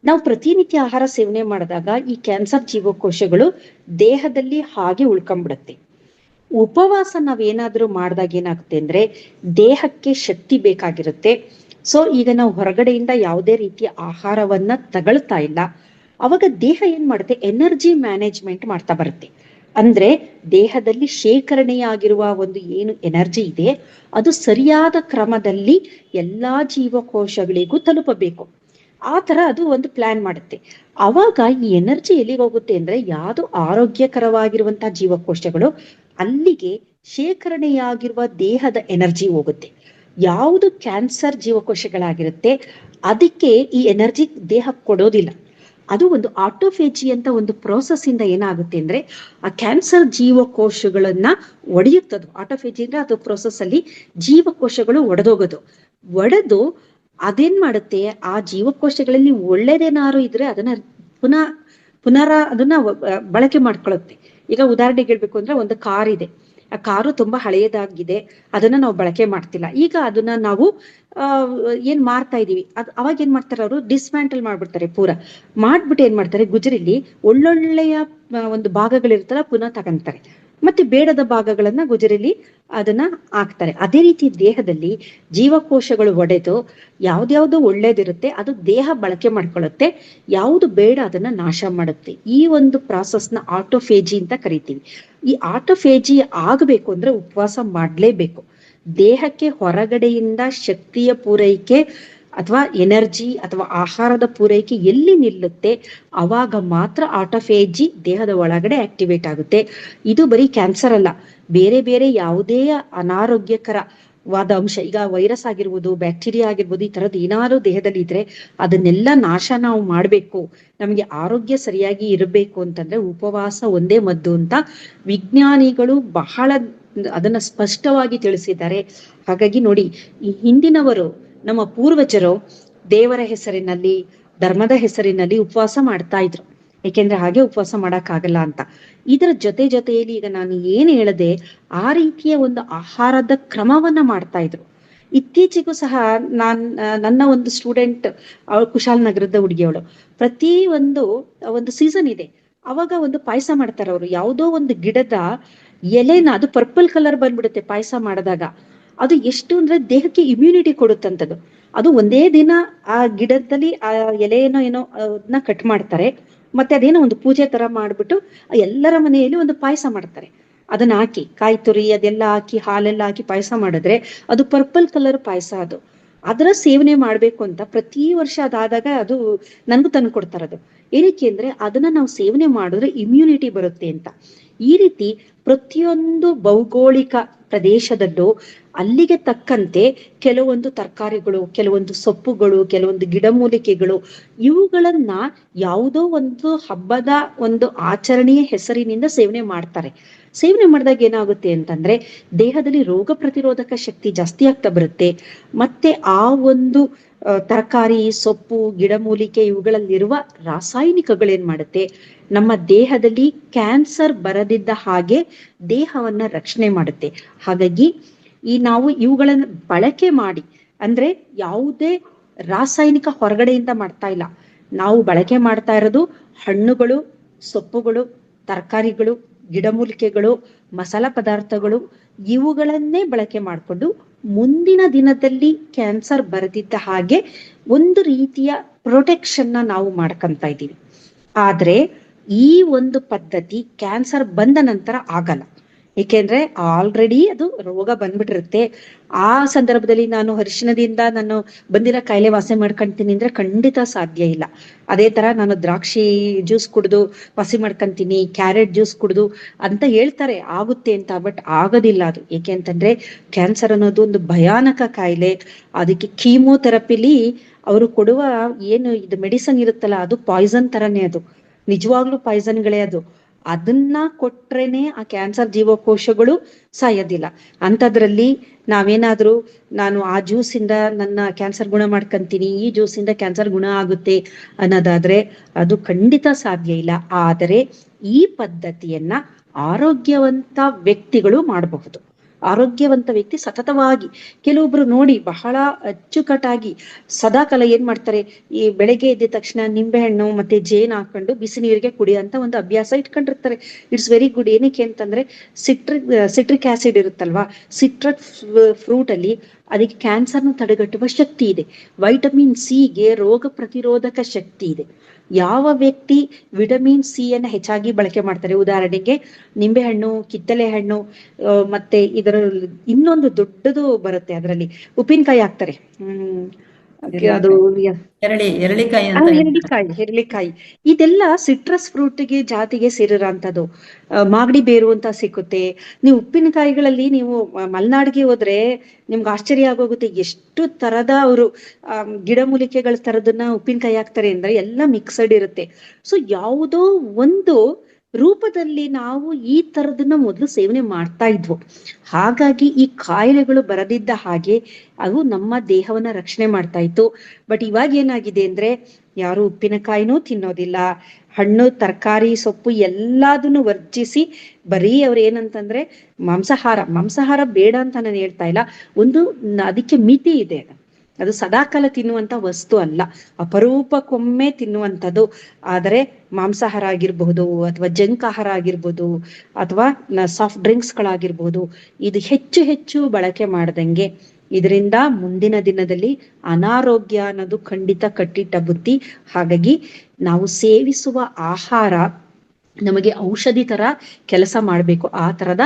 ನಾವು ಪ್ರತಿನಿತ್ಯ ಆಹಾರ ಸೇವನೆ ಮಾಡಿದಾಗ ಈ ಕ್ಯಾನ್ಸರ್ ಜೀವಕೋಶಗಳು ದೇಹದಲ್ಲಿ ಹಾಗೆ ಉಳ್ಕೊಂಡ್ಬಿಡುತ್ತೆ. ಉಪವಾಸ ನಾವೇನಾದ್ರೂ ಮಾಡಿದಾಗ ಏನಾಗುತ್ತೆ ಅಂದ್ರೆ ದೇಹಕ್ಕೆ ಶಕ್ತಿ ಬೇಕಾಗಿರುತ್ತೆ. ಸೊ ಈಗ ನಾವು ಹೊರಗಡೆಯಿಂದ ಯಾವುದೇ ರೀತಿಯ ಆಹಾರವನ್ನ ತಗೊಳ್ತಾ ಇಲ್ಲ. ಅವಾಗ ದೇಹ ಏನ್ ಮಾಡುತ್ತೆ, ಎನರ್ಜಿ ಮ್ಯಾನೇಜ್ಮೆಂಟ್ ಮಾಡ್ತಾ ಬರುತ್ತೆ. ಅಂದ್ರೆ ದೇಹದಲ್ಲಿ ಶೇಖರಣೆಯಾಗಿರುವ ಒಂದು ಏನು ಎನರ್ಜಿ ಇದೆ ಅದು ಸರಿಯಾದ ಕ್ರಮದಲ್ಲಿ ಎಲ್ಲಾ ಜೀವಕೋಶಗಳಿಗೂ ತಲುಪಬೇಕು. ಆ ತರ ಅದು ಒಂದು ಪ್ಲಾನ್ ಮಾಡುತ್ತೆ. ಅವಾಗ ಈ ಎನರ್ಜಿ ಎಲ್ಲಿಗೆ ಹೋಗುತ್ತೆ ಅಂದ್ರೆ, ಯಾವುದು ಆರೋಗ್ಯಕರವಾಗಿರುವಂತಹ ಜೀವಕೋಶಗಳು ಅಲ್ಲಿಗೆ ಶೇಖರಣೆಯಾಗಿರುವ ದೇಹದ ಎನರ್ಜಿ ಹೋಗುತ್ತೆ. ಯಾವುದು ಕ್ಯಾನ್ಸರ್ ಜೀವಕೋಶಗಳಾಗಿರುತ್ತೆ ಅದಕ್ಕೆ ಈ ಎನರ್ಜಿ ದೇಹ ಕೊಡೋದಿಲ್ಲ. ಅದು ಒಂದು ಆಟೋಫೇಜಿ ಅಂತ ಒಂದು ಪ್ರೋಸೆಸ್ ಇಂದ ಏನಾಗುತ್ತೆ ಅಂದ್ರೆ ಆ ಕ್ಯಾನ್ಸರ್ ಜೀವಕೋಶಗಳನ್ನ ಒಡೆಯುತ್ತದು. ಆಟೋಫೇಜಿ ಅಂದ್ರೆ ಅದು ಪ್ರೋಸೆಸ್ ಅಲ್ಲಿ ಜೀವಕೋಶಗಳು ಒಡೆದು ಅದೇನ್ ಮಾಡುತ್ತೆ, ಆ ಜೀವಕೋಶಗಳಲ್ಲಿ ಒಳ್ಳೇದೇನಾರು ಇದ್ರೆ ಅದನ್ನ ಅದನ್ನ ಬಳಕೆ ಮಾಡ್ಕೊಳ್ಳುತ್ತೆ. ಈಗ ಉದಾಹರಣೆಗೆ ಹೇಳ್ಬೇಕು ಅಂದ್ರೆ, ಒಂದು ಕಾರ್ ಇದೆ, ಆ ಕಾರು ತುಂಬಾ ಹಳೆಯದಾಗಿದೆ, ಅದನ್ನ ನಾವು ಬಳಕೆ ಮಾಡ್ತಿಲ್ಲ. ಈಗ ಅದನ್ನ ನಾವು ಏನ್ ಮಾರ್ತಾ ಇದೀವಿ, ಅವಾಗ ಏನ್ ಮಾಡ್ತಾರೆ, ಅವರು ಡಿಸ್ಮ್ಯಾಂಟಲ್ ಮಾಡ್ಬಿಡ್ತಾರೆ. ಮಾಡ್ಬಿಟ್ಟು ಏನ್ ಮಾಡ್ತಾರೆ, ಗುಜರಿಲಿ ಒಳ್ಳೊಳ್ಳೆಯ ಒಂದು ಭಾಗಗಳಿರ್ತಾರ ಪುನಃ ತಗೊಂತಾರೆ, ಮತ್ತೆ ಬೇಡದ ಭಾಗಗಳನ್ನ ಗುಜರಿಲಿ ಅದನ್ನ ಹಾಕ್ತಾರೆ. ಅದೇ ರೀತಿ ದೇಹದಲ್ಲಿ ಜೀವಕೋಶಗಳು ಒಡೆದು ಯಾವ್ದ್ಯಾವ್ದು ಒಳ್ಳೇದಿರುತ್ತೆ ಅದು ದೇಹ ಬಳಕೆ ಮಾಡ್ಕೊಳ್ಳುತ್ತೆ, ಯಾವುದು ಬೇಡ ಅದನ್ನ ನಾಶ ಮಾಡುತ್ತೆ. ಈ ಒಂದು ಪ್ರಾಸೆಸ್ನ ಆಟೋಫೇಜಿ ಅಂತ ಕರಿತೀವಿ. ಈ ಆಟೋಫೇಜಿ ಆಗಬೇಕು ಅಂದ್ರೆ ಉಪವಾಸ ಮಾಡ್ಲೇಬೇಕು. ದೇಹಕ್ಕೆ ಹೊರಗಡೆಯಿಂದ ಶಕ್ತಿಯ ಪೂರೈಕೆ ಅಥವಾ ಎನರ್ಜಿ ಅಥವಾ ಆಹಾರದ ಪೂರೈಕೆ ಎಲ್ಲಿ ನಿಲ್ಲುತ್ತೆ ಅವಾಗ ಮಾತ್ರ ಆಟೋಫೇಜಿ ದೇಹದ ಒಳಗಡೆ ಆಕ್ಟಿವೇಟ್ ಆಗುತ್ತೆ. ಇದು ಬರೀ ಕ್ಯಾನ್ಸರ್ ಅಲ್ಲ, ಬೇರೆ ಬೇರೆ ಯಾವುದೇ ಅನಾರೋಗ್ಯಕರವಾದ ಅಂಶ, ಈಗ ವೈರಸ್ ಆಗಿರ್ಬೋದು, ಬ್ಯಾಕ್ಟೀರಿಯಾ ಆಗಿರ್ಬೋದು, ಈ ತರದ್ದು ಏನಾದ್ರು ದೇಹದಲ್ಲಿ ಇದ್ರೆ ಅದನ್ನೆಲ್ಲ ನಾಶ ನಾವು ಮಾಡ್ಬೇಕು. ನಮಗೆ ಆರೋಗ್ಯ ಸರಿಯಾಗಿ ಇರಬೇಕು ಅಂತಂದ್ರೆ ಉಪವಾಸ ಒಂದೇ ಮದ್ದು ಅಂತ ವಿಜ್ಞಾನಿಗಳು ಬಹಳ ಅದನ್ನ ಸ್ಪಷ್ಟವಾಗಿ ತಿಳಿಸಿದ್ದಾರೆ. ಹಾಗಾಗಿ ನೋಡಿ, ಈ ಹಿಂದಿನವರು, ನಮ್ಮ ಪೂರ್ವಜರು ದೇವರ ಹೆಸರಿನಲ್ಲಿ, ಧರ್ಮದ ಹೆಸರಿನಲ್ಲಿ ಉಪವಾಸ ಮಾಡ್ತಾ ಇದ್ರು. ಏಕೆಂದ್ರೆ ಹಾಗೆ ಉಪವಾಸ ಮಾಡಕ್ಕಾಗಲ್ಲ ಅಂತ. ಇದರ ಜೊತೆಯಲ್ಲಿ ಈಗ ನಾನು ಏನ್ ಹೇಳಿದೆ ಆ ರೀತಿಯ ಒಂದು ಆಹಾರದ ಕ್ರಮವನ್ನ ಮಾಡ್ತಾ ಇದ್ರು. ಇತ್ತೀಚೆಗೂ ಸಹ ನನ್ನ ಒಂದು ಸ್ಟೂಡೆಂಟ್, ಅವಳು ಕುಶಾಲನಗರದ ಹುಡುಗಿಯವಳು, ಪ್ರತಿ ಒಂದು ಸೀಸನ್ ಇದೆ, ಅವಾಗ ಒಂದು ಪಾಯಸ ಮಾಡ್ತಾರೆ ಅವರು. ಯಾವುದೋ ಒಂದು ಗಿಡದ ಎಲೆನ, ಅದು ಪರ್ಪಲ್ ಕಲರ್ ಬಂದ್ಬಿಡುತ್ತೆ ಪಾಯಸ ಮಾಡಿದಾಗ, ಅದು ಎಷ್ಟು ಅಂದ್ರೆ ದೇಹಕ್ಕೆ ಇಮ್ಯುನಿಟಿ ಕೊಡುತ್ತಂತದ್ದು. ಅದು ಒಂದೇ ದಿನ ಆ ಗಿಡದಲ್ಲಿ ಆ ಎಲೆಏನೋ ಏನೋ ಅದನ್ನ ಕಟ್ ಮಾಡ್ತಾರೆ, ಮತ್ತೆ ಅದೇನೋ ಒಂದು ಪೂಜೆ ತರ ಮಾಡ್ಬಿಟ್ಟು ಎಲ್ಲರ ಮನೆಯಲ್ಲಿ ಒಂದು ಪಾಯಸ ಮಾಡ್ತಾರೆ. ಅದನ್ನ ಹಾಕಿ ಕಾಯಿ ತುರಿ ಅದೆಲ್ಲ ಹಾಕಿ ಹಾಲೆಲ್ಲ ಹಾಕಿ ಪಾಯಸ ಮಾಡಿದ್ರೆ ಅದು ಪರ್ಪಲ್ ಕಲರ್ ಪಾಯಸ. ಅದು ಅದರ ಸೇವನೆ ಮಾಡ್ಬೇಕು ಅಂತ ಪ್ರತಿ ವರ್ಷ ಅದಾದಾಗ ಅದು ನನ್ಗೂ ತಂದು ಕೊಡ್ತಾರೆ. ಅದು ಏನಕ್ಕೆ ಅಂದ್ರೆ ಅದನ್ನ ನಾವು ಸೇವನೆ ಮಾಡಿದ್ರೆ ಇಮ್ಯುನಿಟಿ ಬರುತ್ತೆ ಅಂತ. ಈ ರೀತಿ ಪ್ರತಿಯೊಂದು ಭೌಗೋಳಿಕ ಪ್ರದೇಶದಲ್ಲೂ ಅಲ್ಲಿಗೆ ತಕ್ಕಂತೆ ಕೆಲವೊಂದು ತರಕಾರಿಗಳು, ಕೆಲವೊಂದು ಸೊಪ್ಪುಗಳು, ಕೆಲವೊಂದು ಗಿಡಮೂಲಿಕೆಗಳು, ಇವುಗಳನ್ನ ಯಾವುದೋ ಒಂದು ಹಬ್ಬದ ಒಂದು ಆಚರಣೆಯ ಹೆಸರಿನಿಂದ ಸೇವನೆ ಮಾಡ್ತಾರೆ. ಸೇವನೆ ಮಾಡಿದಾಗ ಏನಾಗುತ್ತೆ ಅಂತಂದ್ರೆ ದೇಹದಲ್ಲಿ ರೋಗ ಪ್ರತಿರೋಧಕ ಶಕ್ತಿ ಜಾಸ್ತಿ ಆಗ್ತಾ ಬರುತ್ತೆ. ಮತ್ತೆ ಆ ಒಂದು ತರಕಾರಿ, ಸೊಪ್ಪು, ಗಿಡಮೂಲಿಕೆ ಇವುಗಳಲ್ಲಿರುವ ರಾಸಾಯನಿಕಗಳೇನ್ ಮಾಡುತ್ತೆ, ನಮ್ಮ ದೇಹದಲ್ಲಿ ಕ್ಯಾನ್ಸರ್ ಬರದಿದ್ದ ಹಾಗೆ ದೇಹವನ್ನ ರಕ್ಷಣೆ ಮಾಡುತ್ತೆ. ಹಾಗಾಗಿ ನಾವು ಇವುಗಳನ್ನ ಬಳಕೆ ಮಾಡಿ, ಅಂದ್ರೆ ಯಾವುದೇ ರಾಸಾಯನಿಕ ಹೊರಗಡೆಯಿಂದ ಮಾಡ್ತಾ ಇಲ್ಲ, ನಾವು ಬಳಕೆ ಮಾಡ್ತಾ ಇರೋದು ಹಣ್ಣುಗಳು, ಸೊಪ್ಪುಗಳು, ತರಕಾರಿಗಳು, ಗಿಡಮೂಲಿಕೆಗಳು, ಮಸಾಲ ಪದಾರ್ಥಗಳು, ಇವುಗಳನ್ನೇ ಬಳಕೆ ಮಾಡಿಕೊಂಡು ಮುಂದಿನ ದಿನದಲ್ಲಿ ಕ್ಯಾನ್ಸರ್ ಬರದಿದ್ದ ಹಾಗೆ ಒಂದು ರೀತಿಯ ಪ್ರೊಟೆಕ್ಷನ್ ನಾವು ಮಾಡ್ಕೊಂತ ಇದ್ದೀವಿ. ಆದ್ರೆ ಈ ಒಂದು ಪದ್ಧತಿ ಕ್ಯಾನ್ಸರ್ ಬಂದ ನಂತರ ಆಗಲ್ಲ. ಏಕೆಂದ್ರೆ ಆಲ್ರೆಡಿ ಅದು ರೋಗ ಬಂದ್ಬಿಟ್ಟಿರುತ್ತೆ. ಆ ಸಂದರ್ಭದಲ್ಲಿ ನಾನು ಅರಿಶಿಣದಿಂದ ನಾನು ಬಂದಿರೋ ಕಾಯಿಲೆ ವಾಸಿ ಮಾಡ್ಕೊಂತೀನಿ ಅಂದ್ರೆ ಖಂಡಿತ ಸಾಧ್ಯ ಇಲ್ಲ. ಅದೇ ತರ ನಾನು ದ್ರಾಕ್ಷಿ ಜ್ಯೂಸ್ ಕುಡಿದು ವಾಸಿ ಮಾಡ್ಕೊಂತೀನಿ, ಕ್ಯಾರೆಟ್ ಜ್ಯೂಸ್ ಕುಡಿದು ಅಂತ ಹೇಳ್ತಾರೆ ಆಗುತ್ತೆ ಅಂತ, ಬಟ್ ಆಗೋದಿಲ್ಲ ಅದು. ಏಕೆ ಅಂತಂದ್ರೆ ಕ್ಯಾನ್ಸರ್ ಅನ್ನೋದು ಒಂದು ಭಯಾನಕ ಕಾಯಿಲೆ. ಅದಕ್ಕೆ ಕೀಮೋಥೆರಪಿಲಿ ಅವರು ಕೊಡುವ ಏನು ಇದು ಮೆಡಿಸನ್ ಇರುತ್ತಲ್ಲ, ಅದು ಪಾಯ್ಸನ್ ತರನೇ, ಅದು ನಿಜವಾಗ್ಲೂ ಪಾಯ್ಸನ್ಗಳೇ. ಅದು ಅದನ್ನ ಕೊಟ್ರೇನೆ ಆ ಕ್ಯಾನ್ಸರ್ ಜೀವಕೋಶಗಳು ಸಾಯೋದಿಲ್ಲ. ಅಂಥದ್ರಲ್ಲಿ ನಾವೇನಾದ್ರೂ ನಾನು ಆ ಜ್ಯೂಸಿಂದ ನನ್ನ ಕ್ಯಾನ್ಸರ್ ಗುಣ ಮಾಡ್ಕೊಂತೀನಿ, ಈ ಜ್ಯೂಸಿಂದ ಕ್ಯಾನ್ಸರ್ ಗುಣ ಆಗುತ್ತೆ ಅನ್ನೋದಾದ್ರೆ ಅದು ಖಂಡಿತ ಸಾಧ್ಯ ಇಲ್ಲ. ಆದರೆ ಈ ಪದ್ಧತಿಯನ್ನ ಆರೋಗ್ಯವಂತ ವ್ಯಕ್ತಿಗಳು ಮಾಡಬಹುದು. ಆರೋಗ್ಯವಂತ ವ್ಯಕ್ತಿ ಸತತವಾಗಿ, ಕೆಲವೊಬ್ರು ನೋಡಿ ಬಹಳ ಅಚ್ಚುಕಟ್ಟಾಗಿ ಸದಾಕಾಲ ಏನ್ ಮಾಡ್ತಾರೆ, ಈ ಬೆಳಗ್ಗೆ ಎದ್ದ ತಕ್ಷಣ ನಿಂಬೆಹಣ್ಣು ಮತ್ತೆ ಜೇನ್ ಹಾಕೊಂಡು ಬಿಸಿ ನೀರಿಗೆ ಕುಡಿಯೋಂತ ಒಂದು ಅಭ್ಯಾಸ ಇಟ್ಕೊಂಡಿರ್ತಾರೆ. It's very good. ಏನಕ್ಕೆ ಅಂತಂದ್ರೆ ಸಿಟ್ರಿಕ್ ಆಸಿಡ್ ಇರುತ್ತಲ್ವಾ, ಸಿಟ್ರಸ್ ಫ್ರೂಟ್ ಅಲ್ಲಿ ಅದಕ್ಕೆ ಕ್ಯಾನ್ಸರ್ನ ತಡೆಗಟ್ಟುವ ಶಕ್ತಿ ಇದೆ. ವೈಟಮಿನ್ ಸಿಗೆ ರೋಗ ಪ್ರತಿರೋಧಕ ಶಕ್ತಿ ಇದೆ. ಯಾವ ವ್ಯಕ್ತಿ ವಿಟಮಿನ್ ಸಿ ಅನ್ನ ಹೆಚ್ಚಾಗಿ ಬಳಕೆ ಮಾಡ್ತಾರೆ, ಉದಾಹರಣೆಗೆ ನಿಂಬೆಹಣ್ಣು, ಕಿತ್ತಳೆ ಹಣ್ಣು, ಮತ್ತೆ ಇದರ ಇನ್ನೊಂದು ದೊಡ್ಡದು ಬರುತ್ತೆ, ಅದರಲ್ಲಿ ಉಪ್ಪಿನಕಾಯಿ ಹಾಕ್ತಾರೆ. ಅದು ಹೆರಳಿಕಾಯಿ ಇದೆಲ್ಲ ಸಿಟ್ರಸ್ ಫ್ರೂಟ್ಗೆ ಜಾತಿಗೆ ಸೇರಿರೋಂಥದ್ದು. ಮಾಗಡಿ ಬೇರು ಅಂತ ಸಿಕ್ಕುತ್ತೆ. ನೀವು ಉಪ್ಪಿನಕಾಯಿಗಳಲ್ಲಿ ನೀವು ಮಲೆನಾಡಿಗೆ ಹೋದ್ರೆ ನಿಮ್ಗೆ ಆಶ್ಚರ್ಯ ಆಗೋಗುತ್ತೆ, ಎಷ್ಟು ತರದ ಅವರು ಗಿಡಮೂಲಿಕೆಗಳ ತರದನ್ನ ಉಪ್ಪಿನಕಾಯಿ ಹಾಕ್ತಾರೆ ಅಂದ್ರೆ ಎಲ್ಲ ಮಿಕ್ಸಡ್ ಇರುತ್ತೆ. ಸೊ ಯಾವುದೋ ಒಂದು ರೂಪದಲ್ಲಿ ನಾವು ಈ ತರದನ್ನ ಮೊದಲು ಸೇವನೆ ಮಾಡ್ತಾ ಇದ್ವು. ಹಾಗಾಗಿ ಈ ಕಾಯಿಲೆಗಳು ಬರದಿದ್ದ ಹಾಗೆ ಅವು ನಮ್ಮ ದೇಹವನ್ನ ರಕ್ಷಣೆ ಮಾಡ್ತಾ ಇತ್ತು. ಬಟ್ ಇವಾಗ ಏನಾಗಿದೆ ಅಂದ್ರೆ ಯಾರು ಉಪ್ಪಿನಕಾಯಿನೂ ತಿನ್ನೋದಿಲ್ಲ, ಹಣ್ಣು, ತರಕಾರಿ, ಸೊಪ್ಪು ಎಲ್ಲದನ್ನು ವರ್ಜಿಸಿ ಬರೀ ಅವ್ರು ಏನಂತಂದ್ರೆ ಮಾಂಸಾಹಾರ ಬೇಡ ಅಂತ ನಾನು ಹೇಳ್ತಾ ಇಲ್ಲ. ಒಂದು ಅದಕ್ಕೆ ಮಿತಿ ಇದೆ. ಅದು ಸದಾಕಾಲ ತಿನ್ನುವಂತ ವಸ್ತು ಅಲ್ಲ, ಅಪರೂಪಕ್ಕೊಮ್ಮೆ ತಿನ್ನುವಂಥದ್ದು. ಆದರೆ ಮಾಂಸಾಹಾರ ಆಗಿರ್ಬಹುದು, ಅಥವಾ ಜಂಕ್ ಆಹಾರ ಆಗಿರ್ಬೋದು, ಅಥವಾ ಸಾಫ್ಟ್ ಡ್ರಿಂಕ್ಸ್ಗಳಾಗಿರ್ಬೋದು, ಇದು ಹೆಚ್ಚು ಹೆಚ್ಚು ಬಳಕೆ ಮಾಡ್ದಂಗೆ ಇದರಿಂದ ಮುಂದಿನ ದಿನದಲ್ಲಿ ಅನಾರೋಗ್ಯ ಅನ್ನೋದು ಖಂಡಿತ ಕಟ್ಟಿಟ್ಟ ಬುತ್ತಿ. ಹಾಗಾಗಿ ನಾವು ಸೇವಿಸುವ ಆಹಾರ ನಮಗೆ ಔಷಧಿ ತರ ಕೆಲಸ ಮಾಡ್ಬೇಕು. ಆ ತರದ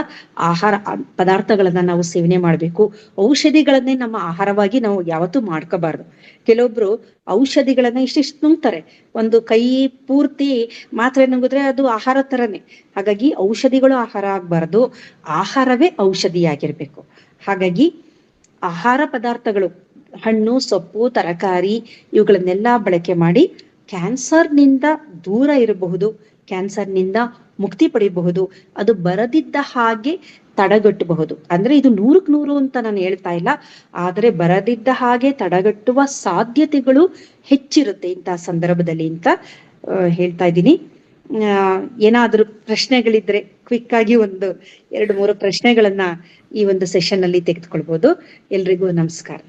ಆಹಾರ ಪದಾರ್ಥಗಳನ್ನ ನಾವು ಸೇವನೆ ಮಾಡ್ಬೇಕು. ಔಷಧಿಗಳನ್ನೇ ನಮ್ಮ ಆಹಾರವಾಗಿ ನಾವು ಯಾವತ್ತೂ ಮಾಡ್ಕೋಬಾರ್ದು. ಕೆಲವೊಬ್ರು ಔಷಧಿಗಳನ್ನ ಇಷ್ಟಿಷ್ಟು ನುಂಗ್ತಾರೆ, ಒಂದು ಕೈ ಪೂರ್ತಿ ಮಾತ್ರೆ ನುಂಗಿದ್ರೆ ಅದು ಆಹಾರ ತರನೇ. ಹಾಗಾಗಿ ಔಷಧಿಗಳು ಆಹಾರ ಆಗ್ಬಾರ್ದು, ಆಹಾರವೇ ಔಷಧಿಯಾಗಿರ್ಬೇಕು. ಹಾಗಾಗಿ ಆಹಾರ ಪದಾರ್ಥಗಳು, ಹಣ್ಣು, ಸೊಪ್ಪು, ತರಕಾರಿ ಇವುಗಳನ್ನೆಲ್ಲ ಬಳಕೆ ಮಾಡಿ ಕ್ಯಾನ್ಸರ್ನಿಂದ ದೂರ ಇರಬಹುದು, ಕ್ಯಾನ್ಸರ್ನಿಂದ ಮುಕ್ತಿ ಪಡಿಬಹುದು, ಅದು ಬರದಿದ್ದ ಹಾಗೆ ತಡೆಗಟ್ಟಬಹುದು. ಅಂದ್ರೆ ಇದು 100% ಅಂತ ನಾನು ಹೇಳ್ತಾ ಇಲ್ಲ, ಆದ್ರೆ ಬರದಿದ್ದ ಹಾಗೆ ತಡೆಗಟ್ಟುವ ಸಾಧ್ಯತೆಗಳು ಹೆಚ್ಚಿರುತ್ತೆ ಇಂತಹ ಸಂದರ್ಭದಲ್ಲಿ ಅಂತ ಹೇಳ್ತಾ ಇದ್ದೀನಿ. ಏನಾದ್ರೂ ಪ್ರಶ್ನೆಗಳಿದ್ರೆ ಕ್ವಿಕ್ ಆಗಿ 1-2-3 ಪ್ರಶ್ನೆಗಳನ್ನ ಈ ಒಂದು ಸೆಷನ್ ಅಲ್ಲಿ ತೆಗೆದುಕೊಳ್ಬಹುದು. ಎಲ್ರಿಗೂ ನಮಸ್ಕಾರ.